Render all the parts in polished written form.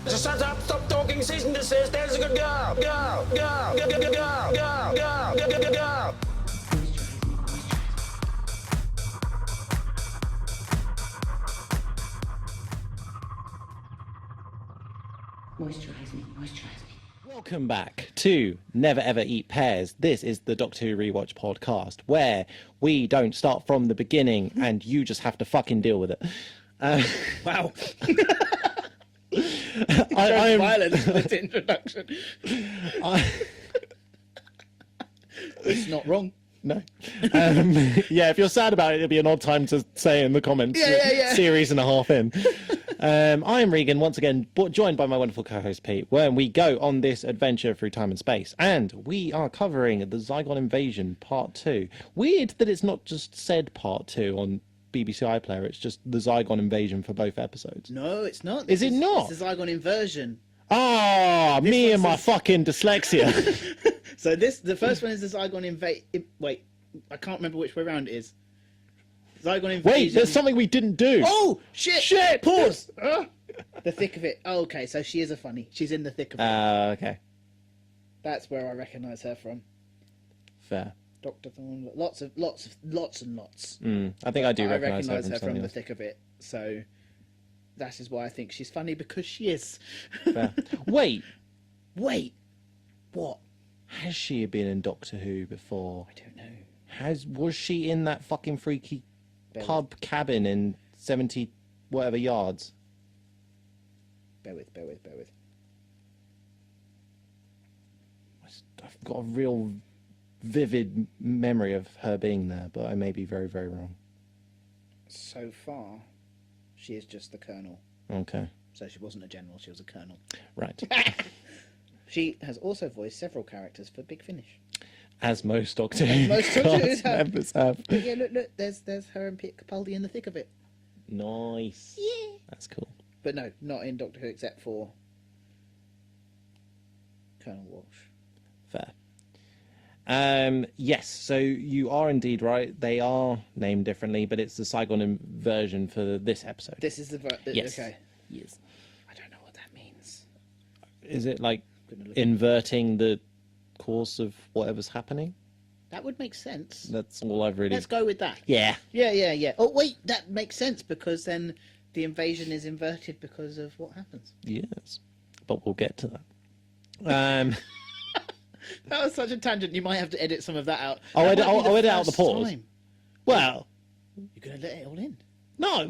So shut up, stop talking, cease and desist. There's a good girl. Go, go, go, go, go, go, go, go, go, go, go, go. Moisturize me, moisturize me. Welcome back to Never Ever Eat Pears. This is the Doctor Who Rewatch podcast where we don't start from the beginning and you just have to fucking deal with it. Wow. I am violence with this introduction. It's not wrong. No. Yeah, if you're sad about it, it'll be an odd time to say in the comments. Yeah. Series and a half in. I am Regan, once again, joined by my wonderful co-host Pete, where we go on this adventure through time and space. And we are covering the Zygon Invasion Part 2. Weird that it's not just said Part 2 on BBC iPlayer, it's just the Zygon Invasion for both episodes. No, it's not. Is it not? It's the Zygon Inversion. Ah, me and my says- fucking dyslexia. So the first one is the Zygon Invasion. Wait, I can't remember which way around it is. Zygon Invasion. Wait, there's something we didn't do. Oh, shit! Shit! Pause! The thick of it. Oh, okay, so she is a funny. She's in the thick of it. Okay. That's where I recognise her from. Fair. Dr. Thorne. Lots and lots. I think I do I recognise her recognise from her from something the else. thick of it. So that is why I think she's funny, because she is. Fair. Wait, Wait. What? has she been in Doctor Who before? I don't know. Was she in that fucking freaky Bear pub cabin in 70 whatever yards? Bear with. I've got a real vivid memory of her being there, but I may be very, very wrong. So far, she is just the Colonel. Okay, So she wasn't a general, she was a Colonel. right. She has also voiced several characters for Big Finish. As most Doctor Who most Doctor Who's cast have. members have. But yeah, look, there's her and Pete Capaldi in the thick of it. Nice. Yeah. That's cool. But no, not in Doctor Who except for Colonel Walsh. Fair. Yes, so you are indeed right. They are named differently, but it's the Zygon Inversion for this episode. This is the... Yes. Okay. Yes. I don't know what that means. Is it like Gonna look- inverting the course of whatever's happening? That would make sense. That's all I've really... Let's go with that. Yeah. Yeah. Oh, wait, that makes sense, because then the invasion is inverted because of what happens. Yes. But we'll get to that. That was such a tangent. You might have to edit some of that out. I'll That edit- might be I'll edit out the first pause. time. Well... You're going to let it all in? No. I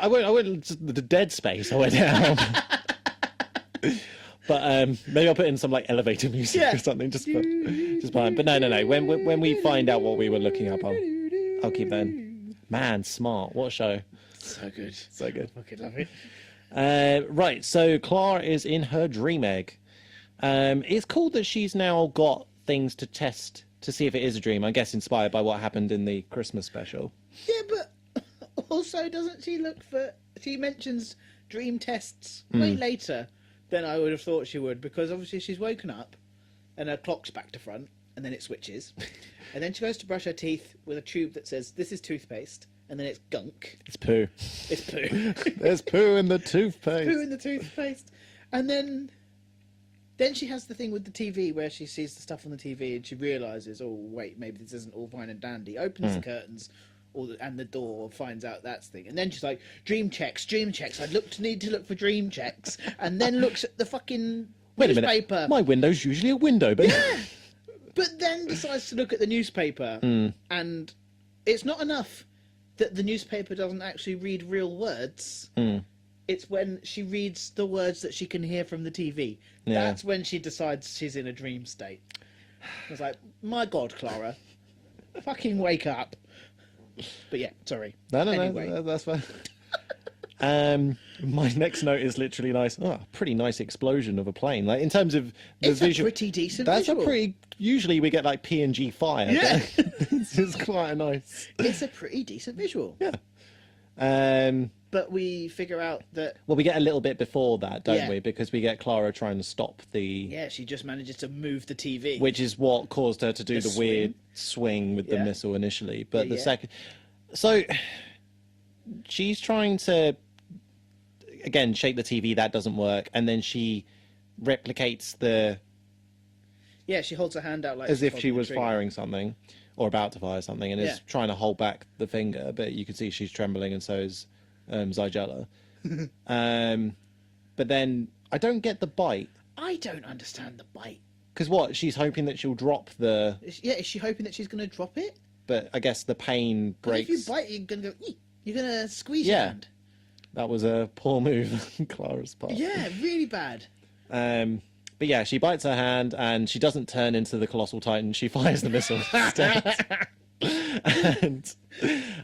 went the dead space. I went down. But maybe I'll put in some like elevator music Yeah. or something just behind. But no. When we find out what we were looking up, I'll keep that in. Man, smart. What a show. So good. So good. Fucking love it. Right. So Clara is in her dream egg. It's cool that she's now got things to test to see if it is a dream. I guess inspired by what happened in the Christmas special. Yeah, but also doesn't she look for... She mentions dream tests way later than I would have thought she would, because obviously she's woken up and her clock's back to front and then it switches. And then she goes to brush her teeth with a tube that says, this is toothpaste, and then it's gunk. It's poo. It's poo. There's poo in the toothpaste. Poo in the toothpaste. And then she has the thing with the TV where she sees the stuff on the TV and she realises, oh wait, maybe this isn't all fine and dandy. Opens the curtains and the door, finds out that's the thing. And then she's like, dream checks. I need to look for dream checks. And then looks at the fucking Wait a newspaper. minute. My window's usually a window, but But then decides to look at the newspaper, and it's not enough that the newspaper doesn't actually read real words. It's when she reads the words that she can hear from the TV. Yeah. That's when she decides she's in a dream state. I was like, my God, Clara, fucking wake up. But yeah, sorry. No, Anyway. that's fine. My next note is literally nice. Oh, pretty nice explosion of a plane. Like in terms of the It's visual, a pretty decent that's visual. a pretty. Usually we get like PNG fire. Yeah. But this is quite a nice. It's a pretty decent visual. Yeah. But we figure out that, Well, we get a little bit before that, don't Yeah. we? Because we get Clara trying to stop the, yeah, she just manages to move the TV. which is what caused her to do The the weird swing with the Yeah. missile initially. But the Yeah. second, so she's trying to. again, shake the TV. That doesn't work. And then she replicates the Yeah, she holds her hand out like as she's if she holding a was trigger. firing something or about to fire something, and Yeah. is trying to hold back the finger. But you can see she's trembling, and so is Zygella. But then I don't get the bite. I don't understand the bite. Because what? She's hoping that she'll drop the... Is she hoping that she's going to drop it? But I guess the pain 'Cause breaks. if you bite, you're going to go, "Eek." You're going to squeeze Yeah. your hand. That was a poor move on Clara's part. Yeah, really bad. But yeah, she bites her hand, and she doesn't turn into the Colossal Titan. She fires the missile instead.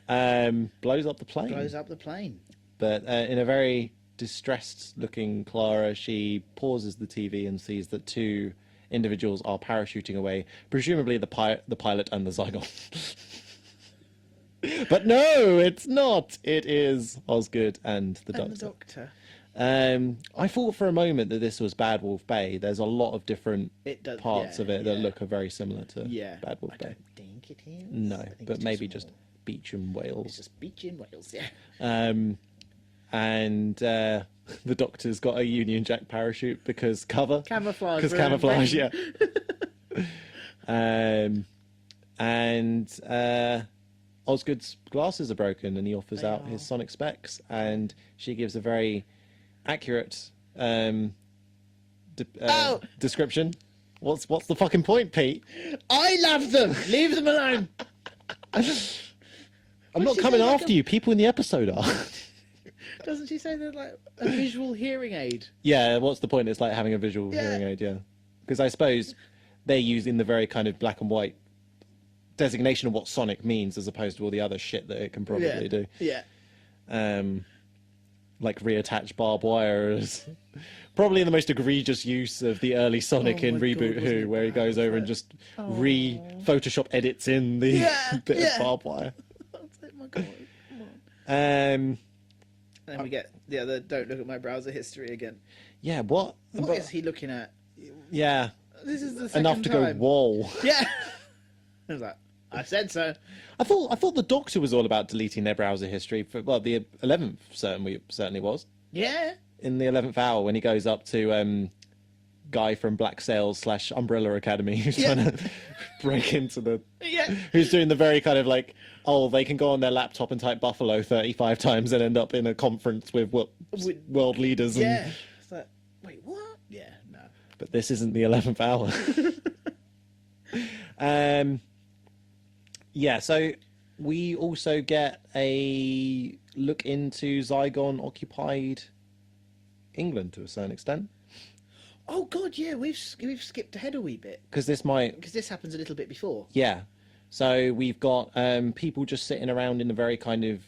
And blows up the plane. Blows up the plane. But in a very distressed-looking Clara, she pauses the TV and sees that two individuals are parachuting away, presumably the pilot and the Zygon. But no, it's not. It is Osgood and the And Doctor. the Doctor. I thought for a moment that this was Bad Wolf Bay. There's a lot of different It does, parts yeah, of it that yeah. look very similar to Yeah. Bad Wolf I Bay. don't think it is. No, I think but it's maybe just small. beach and Wales. It's just beach in Wales, yeah. And the Doctor's got a Union Jack parachute because cover. Camouflage. Because we're camouflage, yeah. in And Osgood's glasses are broken, and he offers They out are. his sonic specs, and she gives a very accurate description. What's the fucking point, Pete? I love them. Leave them alone. I'm not she coming say, like, after you. People in the episode are. Doesn't she say they're like a visual hearing aid? Yeah, what's the point? It's like having a visual Yeah. hearing aid, yeah. Because I suppose they're using the very kind of black and white designation of what sonic means, as opposed to all the other shit that it can probably do. Yeah. Like reattach barbed wire is probably the most egregious use of the early Sonic Oh in my God, Reboot wasn't Who, it where he bad? goes over and just Photoshop edits in the Yeah, bit yeah. of barbed wire. Oh my God. Come on. Um, And then we get the other don't look at my browser history again. yeah, what? What But- is he looking at? Yeah, This is the second enough to time. go, whoa. Yeah. I was like, I said so. I thought the Doctor was all about deleting their browser history. Well, the 11th certainly was. Yeah. In the 11th hour, when he goes up to guy from Black Sails / Umbrella Academy who's Yeah. trying to break into the... Yeah. Who's doing the very kind of like, oh, they can go on their laptop and type Buffalo 35 times and end up in a conference with world leaders. And, Yeah. It's like, wait, what? Yeah, no. But this isn't the 11th hour. Yeah, so we also get a look into Zygon occupied England to a certain extent. Oh God, yeah, we've skipped ahead a wee bit Because this might... because this happens a little bit before. Yeah. So we've got people just sitting around in a very kind of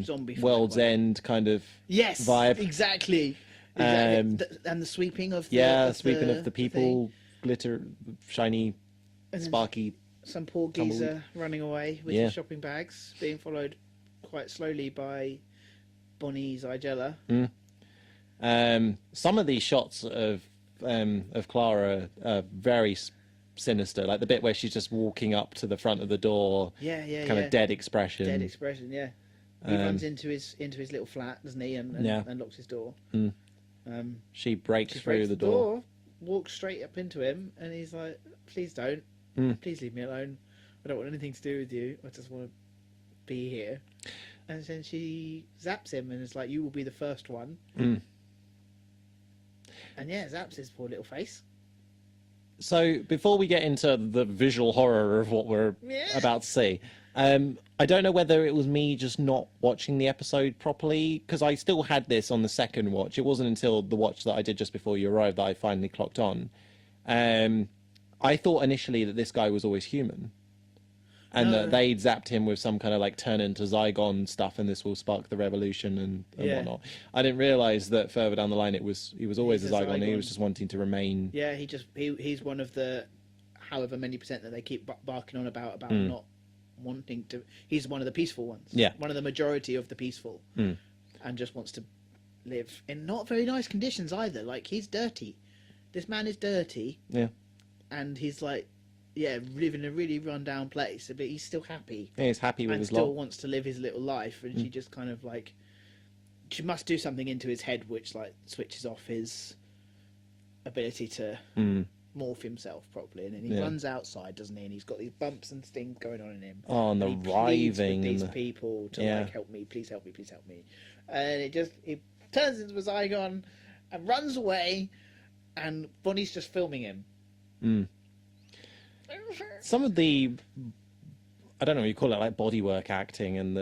Zombie World's way. End kind of Yes, vibe. Exactly. And the sweeping of the sweeping of the thing. people, glitter, shiny, And then sparky. some poor geezer running away with Yeah. his shopping bags, being followed quite slowly by Bonnie Zygella. Some of these shots of Clara are very sinister, like the bit where she's just walking up to the front of the door, Yeah, yeah, kind yeah. of dead expression. Dead expression, yeah. He runs into his little flat, doesn't he, and Yeah. locks his door. She breaks Just through breaks the door. walks straight up into him, and he's like, "Please don't. Please leave me alone. I don't want anything to do with you. I just want to be here." And then she zaps him, and it's like, "You will be the first one." And yeah, zaps his poor little face. So before we get into the visual horror of what we're Yeah. about to see, I don't know whether it was me just not watching the episode properly, because I still had this on the second watch. It wasn't until the watch that I did just before you arrived that I finally clocked on. I thought initially that this guy was always human, and that they'd zapped him with some kind of like turn into Zygon stuff, and this will spark the revolution and Yeah. whatnot. I didn't realise that further down the line he was always He's a a Zygon. He Zygon. was just wanting to remain. Yeah, he's one of the however many percent that they keep barking on about not wanting to. He's one of the peaceful ones. Yeah. One of the majority of the peaceful, and just wants to live in not very nice conditions either. Like, he's dirty. This man is dirty, Yeah. and he's like, yeah, living in a really run-down place, but he's still happy Yeah, he's happy with and his still lot. wants to live his little life. And she just kind of like she must do something into his head which like switches off his ability to morph himself properly, and then he runs outside, doesn't he? And he's got these bumps and things going on in him. Oh, and the he pleads with writhing these and people to Yeah. like help me, please help me, please help me. And he turns into a Zygon and runs away, and Bonnie's just filming him. some of the, I don't know what you call it, like bodywork acting, and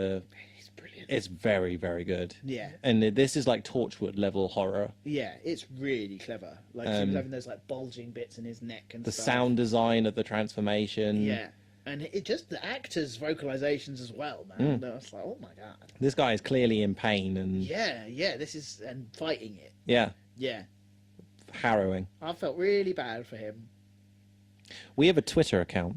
He's brilliant. it's very, very good. Yeah. And this is like Torchwood level horror. Yeah, it's really clever. Like he was having those like bulging bits in his neck and The stuff. sound design of the transformation. Yeah. And it just the actors' vocalizations as well, man. I was like, oh my god. This guy is clearly in pain and Yeah, this is and fighting it. yeah, Yeah. harrowing. I felt really bad for him. We have a Twitter account.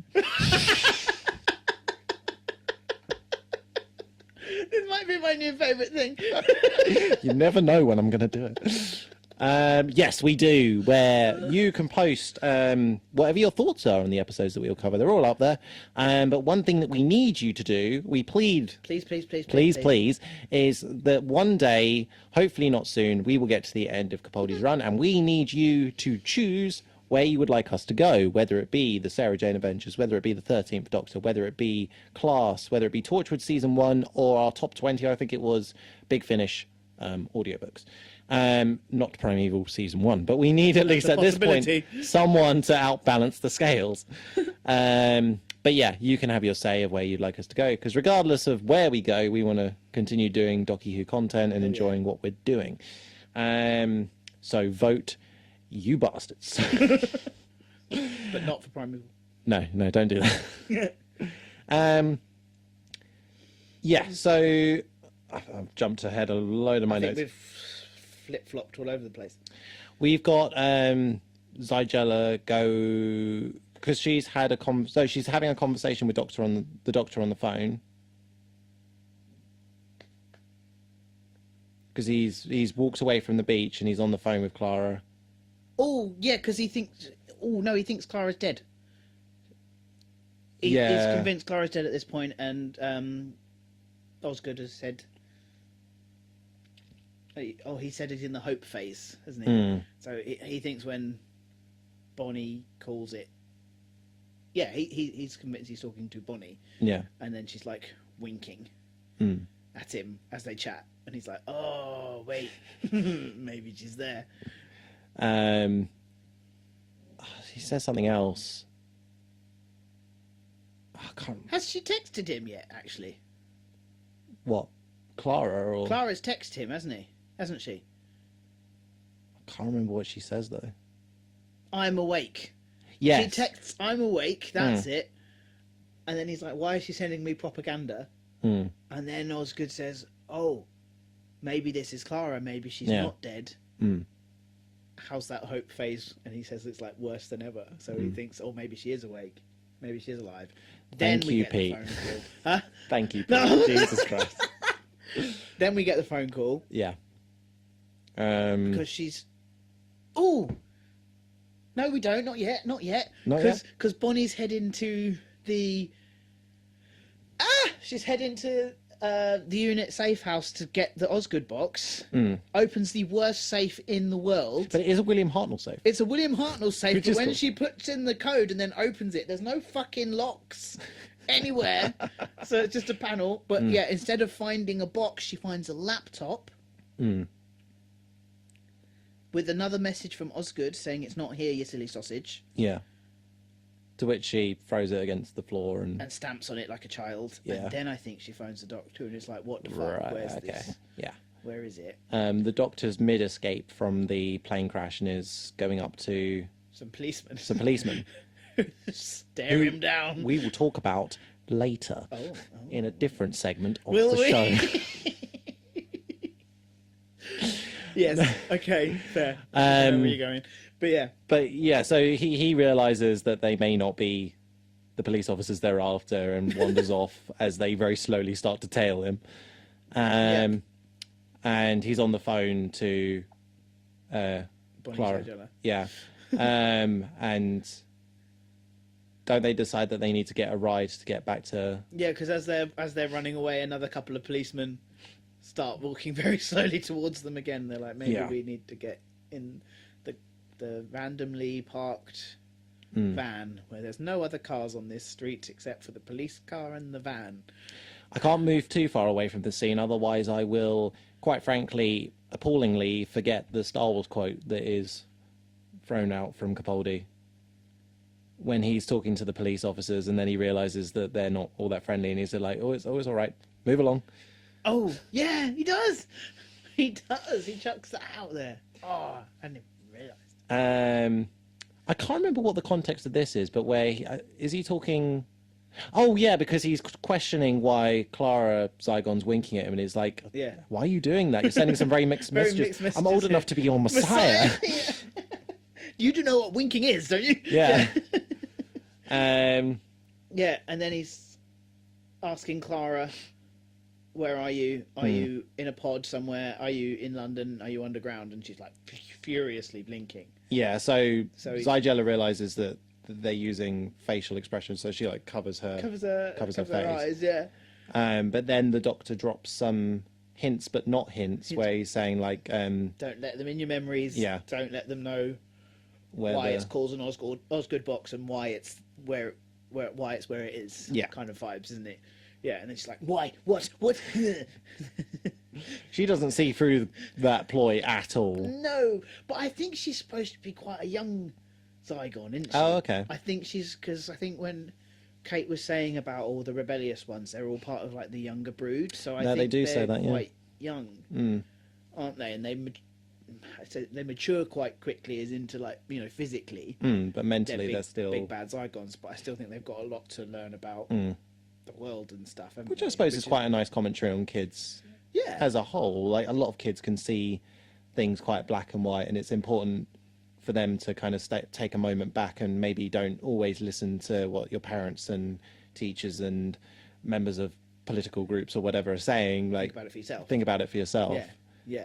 This might be my new favourite thing. You never know when I'm going to do it. Yes, we do, where you can post whatever your thoughts are on the episodes that we'll cover. They're all up there. But one thing that we need you to do, we plead, please, is that one day, hopefully not soon, we will get to the end of Capaldi's run, and we need you to choose where you would like us to go, whether it be the Sarah Jane Adventures, whether it be the 13th Doctor, whether it be Class, whether it be Torchwood Season 1, or our top 20, I think it was, Big Finish audiobooks. Not Primeval Season 1, but we need at least at this point someone to outbalance the scales. But yeah, you can have your say of where you'd like us to go, because regardless of where we go, we want to continue doing Docky Who content and enjoying what we're doing. So vote, you bastards. But not for Primeval. No, don't do that. Yeah, so I've jumped ahead a load of my I think notes. we've flip-flopped all over the place. We've got Zygella go, because she's had so she's having a conversation with the doctor on the phone, because he's walks away from the beach and he's on the phone with Clara. Oh, yeah, because he thinks... Oh, no, he thinks Clara's dead. He's convinced Clara's dead at this point, and Osgood has said... he said it in the hope phase, hasn't he? So he thinks when Bonnie calls it... Yeah, he's convinced he's talking to Bonnie. Yeah. And then she's, like, winking at him as they chat. And he's like, oh, wait, maybe she's there. He says something else. I can't. Has she texted him yet, actually? What? Clara or? Clara's texted him, hasn't she? I can't remember what she says though. I'm awake. Yes. She texts, I'm awake, that's it. And then he's like, why is she sending me propaganda? And then Osgood says, oh, maybe this is Clara, maybe she's not dead. How's that hope phase? And he says it's like worse than ever. So he thinks, oh, maybe she is awake. Maybe she is alive. Then Thank you, get Pete. the phone call. Huh? Thank you, Pete. No. Jesus Christ. Then we get the phone call. Yeah. Because she's... Oh! No, we don't. Not yet. Not yet? Because Bonnie's heading to the... She's heading to the unit safe house to get the Osgood box. Opens the worst safe in the world. But it is a William Hartnell safe. It's a William Hartnell safe, Which but is when cool. she puts in the code and then opens it, there's no fucking locks anywhere. So it's just a panel. But yeah, instead of finding a box, she finds a laptop with another message from Osgood saying it's not here, you silly sausage. Yeah. To which she throws it against the floor and stamps on it like a child. Yeah. And then I think she phones the doctor and it's like, what the fuck? right. Where's Okay. this? Yeah. Where is it? The doctor's mid-escape from the plane crash and is going up to Some policemen. some policemen. Stare him down. We will talk about later in a different segment of Will the we? show. Yes. Okay. Fair. I know where you're going. But yeah. But yeah, so he realizes that they may not be the police officers they're after and wanders off as they very slowly start to tail him. And he's on the phone to Bonnie Clara. Zygon. Yeah. And don't they decide that they need to get a ride to get back to... Yeah, because as they're running away, another couple of policemen start walking very slowly towards them again. They're like, maybe Yeah. we need to get in the randomly parked van where there's no other cars on this street except for the police car and the van. I can't move too far away from the scene, otherwise I will, quite frankly, appallingly forget the Star Wars quote that is thrown out from Capaldi when he's talking to the police officers, and then he realizes that they're not all that friendly, and he's like, "Oh, it's all right. Move along." Oh, yeah, he does. He does. He chucks that out there. Oh, I didn't even realise. I can't remember what the context of this is, but where is he talking? Oh yeah, because he's questioning why Clara Zygon's winking at him, and he's like, Yeah. "Why are you doing that? You're sending some very mixed Very messages. mixed I'm old messages enough to be your Messiah." Yeah. You do know what winking is, don't you? Yeah. Yeah, and then he's asking Clara, where are you? Are you in a pod somewhere? Are you in London? Are you underground? And she's like furiously blinking. Yeah, so So he- Zygella realizes that they're using facial expressions, so she like covers her face. eyes, yeah. But then the Doctor drops some hints, but not hints, where he's saying like Don't let them in your memories. Yeah. Don't let them know where why the, it's called an Osgood box and why it's where it is. Yeah. Kind of vibes, isn't it? Yeah, and then she's like, why? What? she doesn't see through that ploy at all. No, but I think she's supposed to be quite a young Zygon, isn't she? Oh, okay. I think because I think when Kate was saying about all the rebellious ones, they're all part of like the younger brood. So I No, think they do they're say that, yeah. quite young, aren't they? And they mature quite quickly, as into like physically. But mentally, They're they're still. big bad Zygons, but I still think they've got a lot to learn about the world and stuff. haven't Which I they? suppose is quite a nice commentary on kids yeah. as a whole. Like a lot of kids can see things quite black and white, and it's important for them to kind of take a moment back and maybe don't always listen to what your parents and teachers and members of political groups or whatever are saying. Like, Think about it for yourself. Think about it for yourself. Yeah,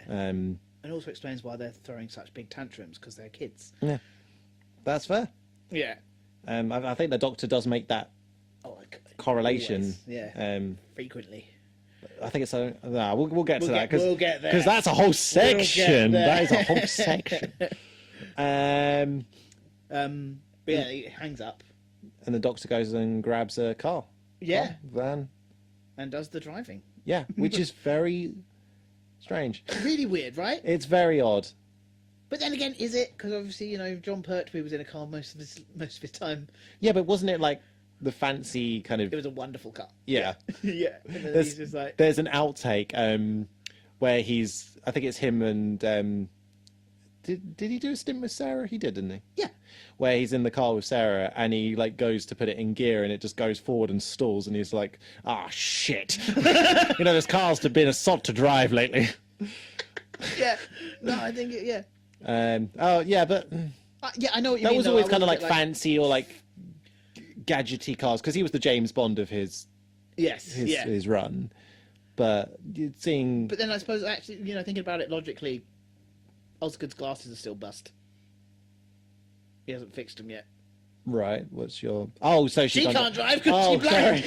yeah. Um, And also explains why they're throwing such big tantrums, because they're kids. yeah, that's fair. Yeah. I think the Doctor does make that Oh, correlation. always, yeah. Um, Frequently. I think it's we'll get to that We'll get there. because that's a whole section. there. That is a whole section. But yeah, he hangs up. And the Doctor goes and grabs a car. Yeah. Van. And does the driving. Yeah, which is very strange. Really weird, right? It's very odd. But then again, is it? Because obviously, John Pertwee was in a car most of his time. Yeah, but wasn't it like the fancy kind of? It was a wonderful car. Yeah. Yeah. And then There's, he's just like, there's an outtake where I think it's him and did he do a stint with Sarah? He did, didn't he? yeah. Where he's in the car with Sarah and he like goes to put it in gear and it just goes forward and stalls and he's like, "Ah, shit." This car's been a sod to drive lately. Yeah. No, I think yeah. Oh yeah, but Yeah, I know what you that mean. was though. always I kind of wasn't like fancy or like gadgety cars because he was the James Bond of his Yes. Yeah. his run. But seeing But then I suppose actually, thinking about it logically, Osgood's glasses are still bust. He hasn't fixed them yet. right, what's your so She can't drive because she's blind.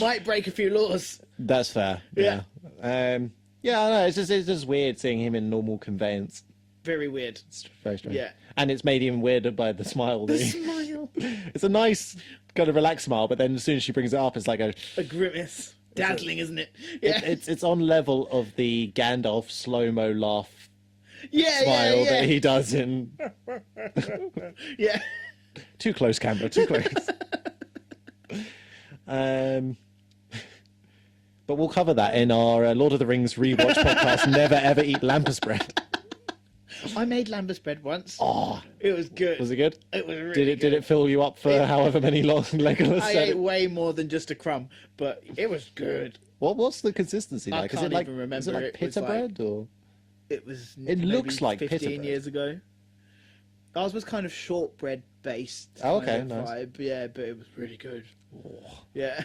Might break a few laws. That's fair. Yeah. Yeah. Yeah, I know. It's just weird seeing him in normal conveyance. Very weird. It's very strange. Yeah. And it's made even weirder by the smile. The that he- smile. It's a nice kind of relaxed smile, but then as soon as she brings it up, it's like A grimace. Dazzling, isn't it? Yeah. it's on level of the Gandalf slow-mo laugh yeah, smile yeah, that he does in yeah. Too close, camera, too close. But we'll cover that in our Lord of the Rings rewatch podcast, Never Ever Eat Lampas Bread. I made lambus bread once. Oh, It was good. was it good? It was really Did good. it fill you up for however many long Legolas I said ate it? way more than just a crumb, but it was good. What's the consistency I like? Is can't it like even remember. Is it like It was pita like- bread or? It was. It looks like pita 15 bread. years ago. Ours was kind of shortbread based. Oh, kind okay, of nice. vibe. Yeah, but it was really good. Yeah.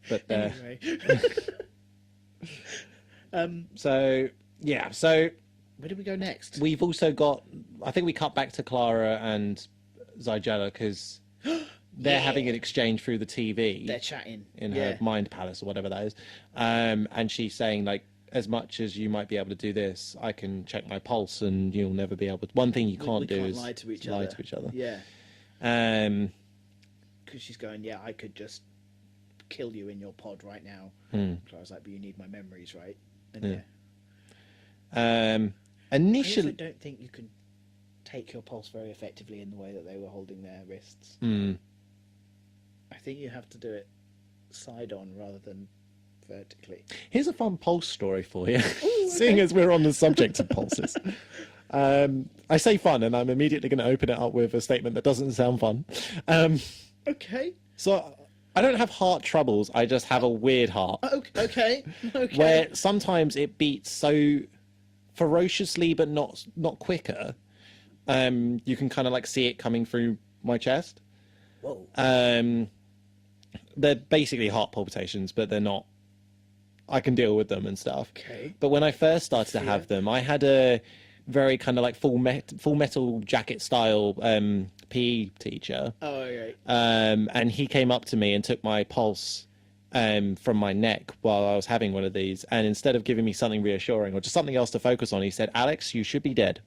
But Anyway. so yeah, so Where do we go next? we've also got. I think we cut back to Clara and Zygella because they're having an exchange through the TV. They're chatting in her mind palace or whatever that is, and she's saying like, as much as you might be able to do this, I can check my pulse, and you'll never be able to. One thing you can't do is lie to each other. Yeah. Because she's going, yeah, I could just kill you in your pod right now. Clara's like, but you need my memories, right? And Initially, I also don't think you can take your pulse very effectively in the way that they were holding their wrists. I think you have to do it side on rather than vertically. Here's a fun pulse story for you. Seeing as we're on the subject of pulses. I say fun, and I'm immediately going to open it up with a statement that doesn't sound fun. Okay. So I don't have heart troubles. I just have a weird heart. Okay. Where sometimes it beats so ferociously, but not quicker. You can kind of like see it coming through my chest. Whoa. They're basically heart palpitations, but they're not. I can deal with them and stuff. Okay. But when I first started to have them, I had a very kind of like full metal jacket style PE teacher. Oh, okay. And he came up to me and took my pulse from my neck while I was having one of these. And instead of giving me something reassuring or just something else to focus on, he said, "Alex, you should be dead."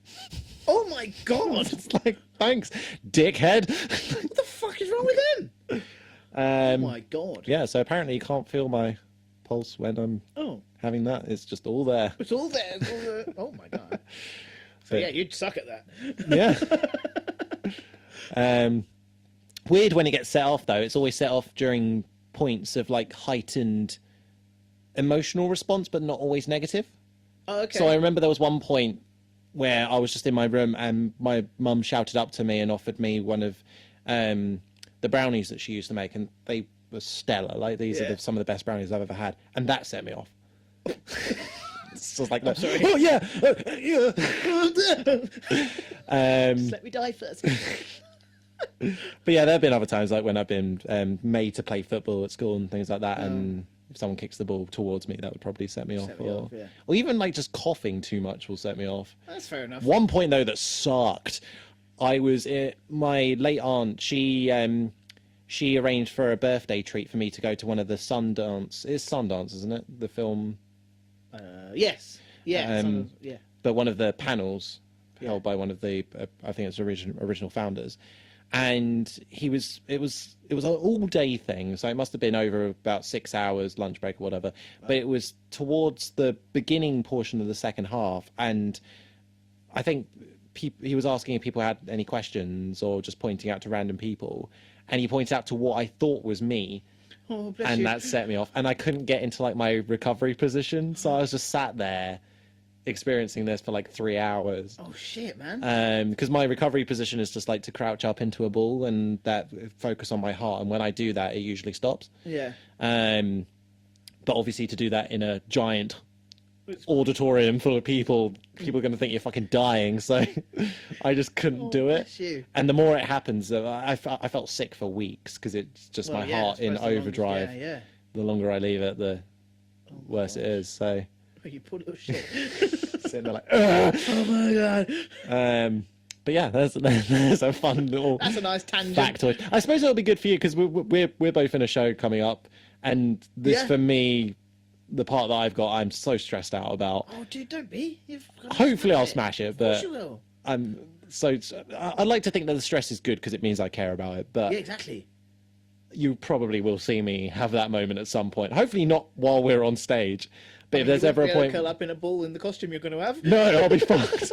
Oh my god! It's like, thanks, dickhead. What the fuck is wrong with him? Oh my god. Yeah, so apparently you can't feel my pulse when I'm having that. It's just all there. It's all there. It's all there. Oh my god. So yeah, you'd suck at that. Yeah. Weird when it gets set off though. It's always set off during points of like heightened emotional response, but not always negative. Oh, okay. So I remember there was one point where I was just in my room and my mum shouted up to me and offered me one of the brownies that she used to make, and they were stellar. Like these are some of the best brownies I've ever had, and that set me off. It's just like, oh yeah, yeah. Just let me die first. But yeah, there have been other times like when I've been made to play football at school and things like that, and if someone kicks the ball towards me, that would probably set me off. Or even like just coughing too much will set me off. That's fair enough. One point though that sucked. I was my late aunt. She arranged for a birthday treat for me to go to one of the Sundance. It's Sundance, isn't it? The film. Yes. Yeah. Yeah. But one of the panels held by one of the I think it's original founders. And it was an all day thing, so it must have been over about 6 hours, lunch break or whatever. But it was towards the beginning portion of the second half, and I think he was asking if people had any questions or just pointing out to random people, and he pointed out to what I thought was me. Oh, bless and you. that set me off, and I couldn't get into like my recovery position, so I was just sat there experiencing this for like 3 hours. Oh shit, man. Because my recovery position is just like to crouch up into a ball and that focus on my heart, and when I do that it usually stops. Yeah. But obviously to do that in a giant auditorium full of people are going to think you're fucking dying, so I just couldn't do it. Bless you. And the more it happens, I felt sick for weeks because it's just my heart in overdrive. Yeah. The longer I leave it, the worse it is. So you poor little shit. sitting there like, oh my god. but yeah, there's a fun little. That's a nice tangent. Factoid. I suppose it'll be good for you because we're both in a show coming up, and this for me, the part that I've got, I'm so stressed out about. Oh, dude, don't be. Hopefully, I'll smash it, but of course you will. I'd like to think that the stress is good because it means I care about it. But yeah, exactly. You probably will see me have that moment at some point. Hopefully, not while we're on stage. But if there's ever a point, curl up in a ball in the costume you're going to have. No, I'll be fucked.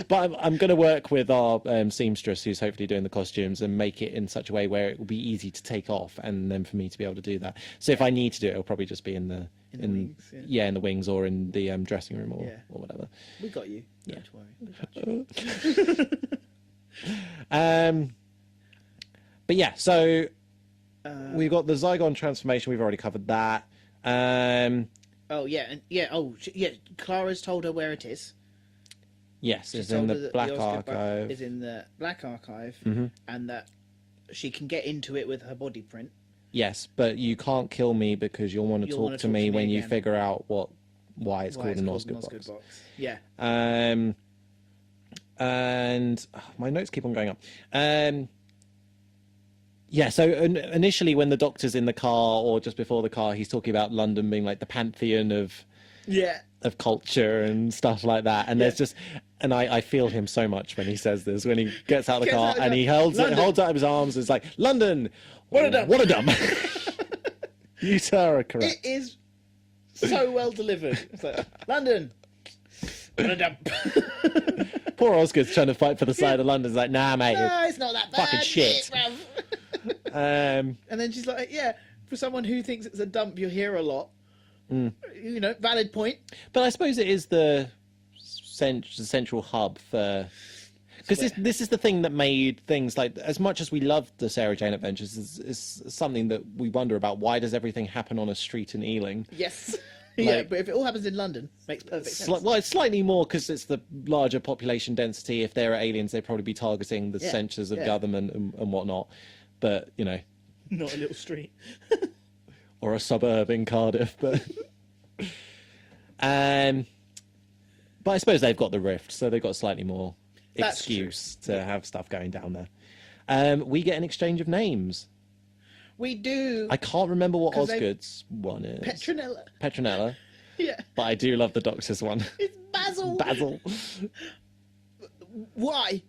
But I'm going to work with our seamstress, who's hopefully doing the costumes, and make it in such a way where it will be easy to take off, and then for me to be able to do that. So if I need to do it, it'll probably just be in the wings, in the wings or in the dressing room or whatever. We got you. Yeah. Don't worry. But yeah, so we've got the Zygon transformation. We've already covered that. Oh yeah, Clara's told her where it is. Yes, it's in the Black Osgood Archive. Is in the Black Archive, and that she can get into it with her body print. Yes, but you can't kill me because you'll want to talk to me when you figure out why it's called an Osgood box. Yeah. And my notes keep on going up. Yeah, so initially when the Doctor's in the car or just before the car, he's talking about London being like the pantheon of culture and stuff like that. And there's just, and I feel him so much when he says this, when he gets out of the car and he holds out his arms. It's like, London, what a dumb. You, sir, are correct. It is so well delivered. It's like, London, what a dump. Poor Osgood's trying to fight for the side of London. It's like, nah, mate. No, it's not that bad. Fucking shit. And then she's like, yeah, for someone who thinks it's a dump, you hear a lot. You know, valid point. But I suppose it is the central hub for... Because this is the thing that made things like... As much as we love the Sarah Jane Adventures, is something that we wonder about. Why does everything happen on a street in Ealing? Yes. Yeah, but if it all happens in London, makes perfect sense. Well, it's slightly more because it's the larger population density. If there are aliens, they'd probably be targeting the centres of government and whatnot. But, you know... Not a little street. Or a suburb in Cardiff, but... but I suppose they've got the rift, so they've got slightly more excuse to have stuff going down there. We get an exchange of names. We do. I can't remember what Osgood's one is. Petronella. Yeah. But I do love the Doctor's one. It's Basil. Basil. Why?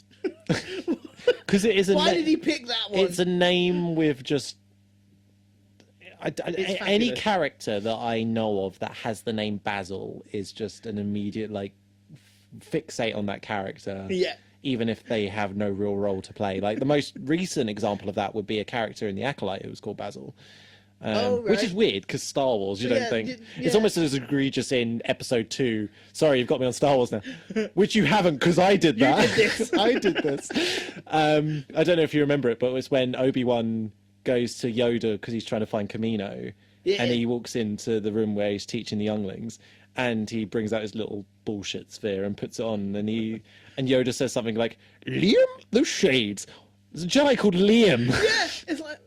Because it is a... Why did he pick that one? It's a name with just... any character that I know of that has the name Basil is just an immediate, like, fixate on that character. Yeah. Even if they have no real role to play. Like, the most recent example of that would be a character in The Acolyte who was called Basil. Which is weird, because Star Wars, you don't think... It's almost as egregious in Episode 2. Sorry, you've got me on Star Wars now. Which you haven't, because I did that. You did this. I did this. I don't know if you remember it, but it was when Obi-Wan goes to Yoda because he's trying to find Camino, and he walks into the room where he's teaching the younglings, and he brings out his little bullshit sphere and puts it on, and Yoda says something like, Liam the Shades. There's a Jedi called Liam. Yeah, it's like,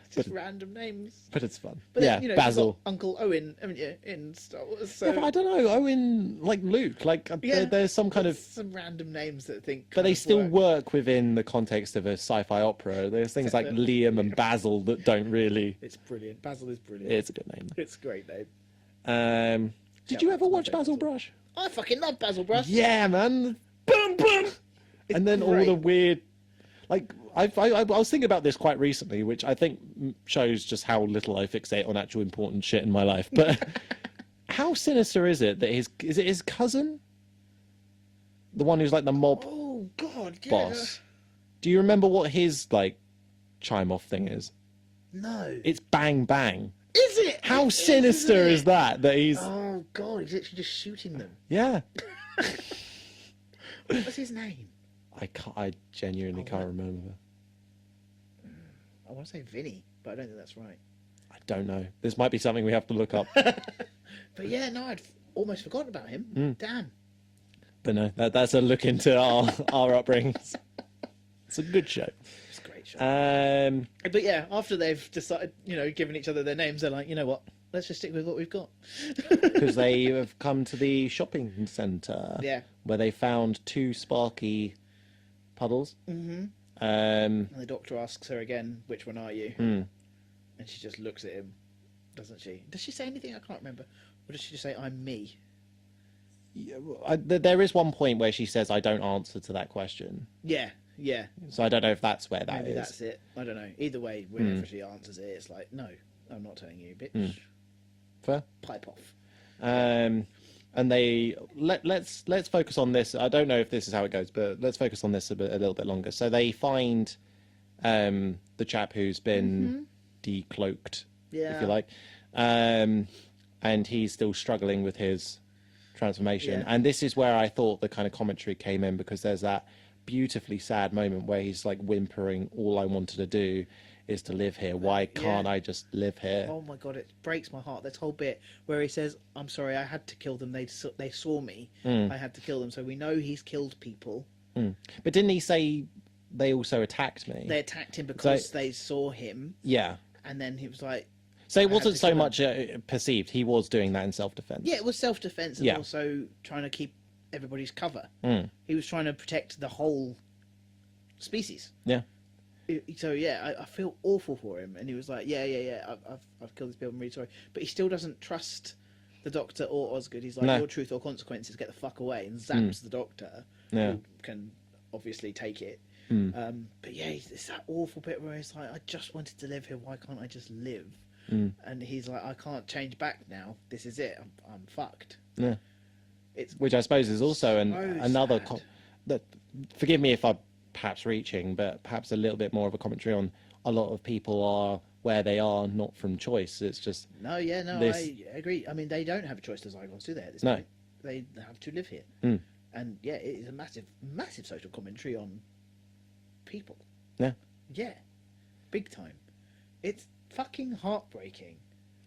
just random names. But it's fun. But yeah, then, you know, Basil. you've got Uncle Owen, haven't you, in Star Wars? So... Yeah, but I don't know. Owen, like Luke, like there's some kind of... Some random names that I think... But they still work within the context of a sci-fi opera. There's things like Liam and Basil that don't really... It's brilliant. Basil is brilliant. It's a good name. It's a great name. Did you ever watch Basil Brush? I fucking love Basil Brush. Yeah, man. Boom, boom. And then all the weird... Like, I was thinking about this quite recently, which I think shows just how little I fixate on actual important shit in my life. But how sinister is it that is it his cousin? The one who's like the mob boss. Do you remember what his, like, chime-off thing is? No. It's Bang Bang. Is it? How sinister is that he's... Oh, God, he's literally just shooting them. Yeah. What's his name? I genuinely can't remember. I want to say Vinny, but I don't think that's right. I don't know. This might be something we have to look up. But yeah, no, I'd almost forgotten about him. Damn. But no, that's a look into our upbringings. It's a good show. It's a great show. But yeah, after they've decided, you know, given each other their names, they're like, you know what? Let's just stick with what we've got. Because they have come to the shopping centre. Yeah. Where they found 2 sparky puddles. Mm-hmm. And the Doctor asks her again, which one are you? And she just looks at him, doesn't she? Does she say anything? I can't remember. Or does she just say, I'm me? Yeah, there is one point where she says, I don't answer to that question. Yeah, yeah. So I don't know if that's where that Maybe is. that's it. I don't know. Either way, whenever she answers it, it's like, no, I'm not telling you, bitch. Fair. Pipe off. And they let's focus on this. I don't know if this is how it goes, but let's focus on this a little bit longer. So they find the chap who's been decloaked, if you like, and he's still struggling with his transformation. Yeah. And this is where I thought the kind of commentary came in, because there's that beautifully sad moment where he's like whimpering, all I wanted to do is to live here. Why can't I just live here? Oh my God, it breaks my heart. This whole bit where he says, I'm sorry, I had to kill them. They saw me. I had to kill them. So we know he's killed people. But didn't he say they also attacked me? They attacked him because they saw him. Yeah. And then he was like... So it wasn't so much perceived. He was doing that in self-defense. Yeah, it was self-defense and also trying to keep everybody's cover. He was trying to protect the whole species. Yeah. So yeah, I feel awful for him, and he was like, yeah, I've killed these people. I'm really sorry, but he still doesn't trust the Doctor or Osgood. He's like, No. your truth or consequences, get the fuck away, and zaps the Doctor, Yeah. who can obviously take it. Mm. But yeah, it's that awful bit where he's like, I just wanted to live here. Why can't I just live? And he's like, I can't change back now. This is it. I'm fucked. Yeah. It's Which I suppose is also another. sad. That, forgive me if I'm perhaps reaching, but perhaps a little bit more of a commentary on a lot of people are where they are not from choice. It's just no, this- I agree. I mean, they don't have a choice as Zygons, do they? At this No. point, they have to live here. And yeah, it is a massive social commentary on people. Yeah. Big time. It's fucking heartbreaking,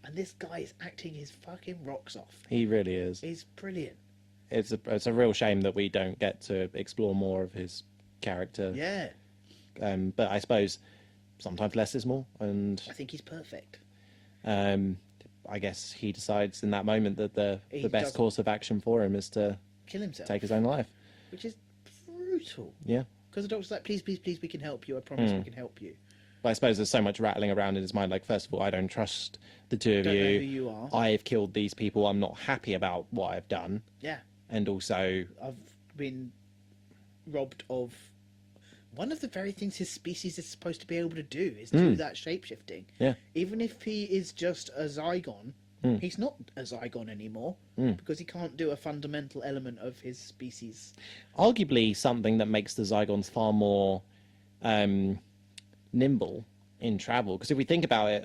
and this guy is acting his fucking rocks off. He really is. He's brilliant. It's a real shame that we don't get to explore more of his character. Yeah, But I suppose sometimes less is more, and I think he's perfect. I guess he decides in that moment that the He best doesn't- course of action for him is to Kill himself, take his own life. which is brutal. Yeah. Because the Doctor's like, please, we can help you. I promise we can help you. But I suppose there's so much rattling around in his mind. Like, first of all, I don't trust the two of Don't know you. who you are. I've killed these people. I'm not happy about what I've done. Yeah, And also, I've been robbed of one of the very things his species is supposed to be able to do is do that shapeshifting. Yeah. Even if he is just a Zygon, he's not a Zygon anymore because he can't do a fundamental element of his species. arguably something that makes the Zygons far more nimble in travel. Because if we think about it,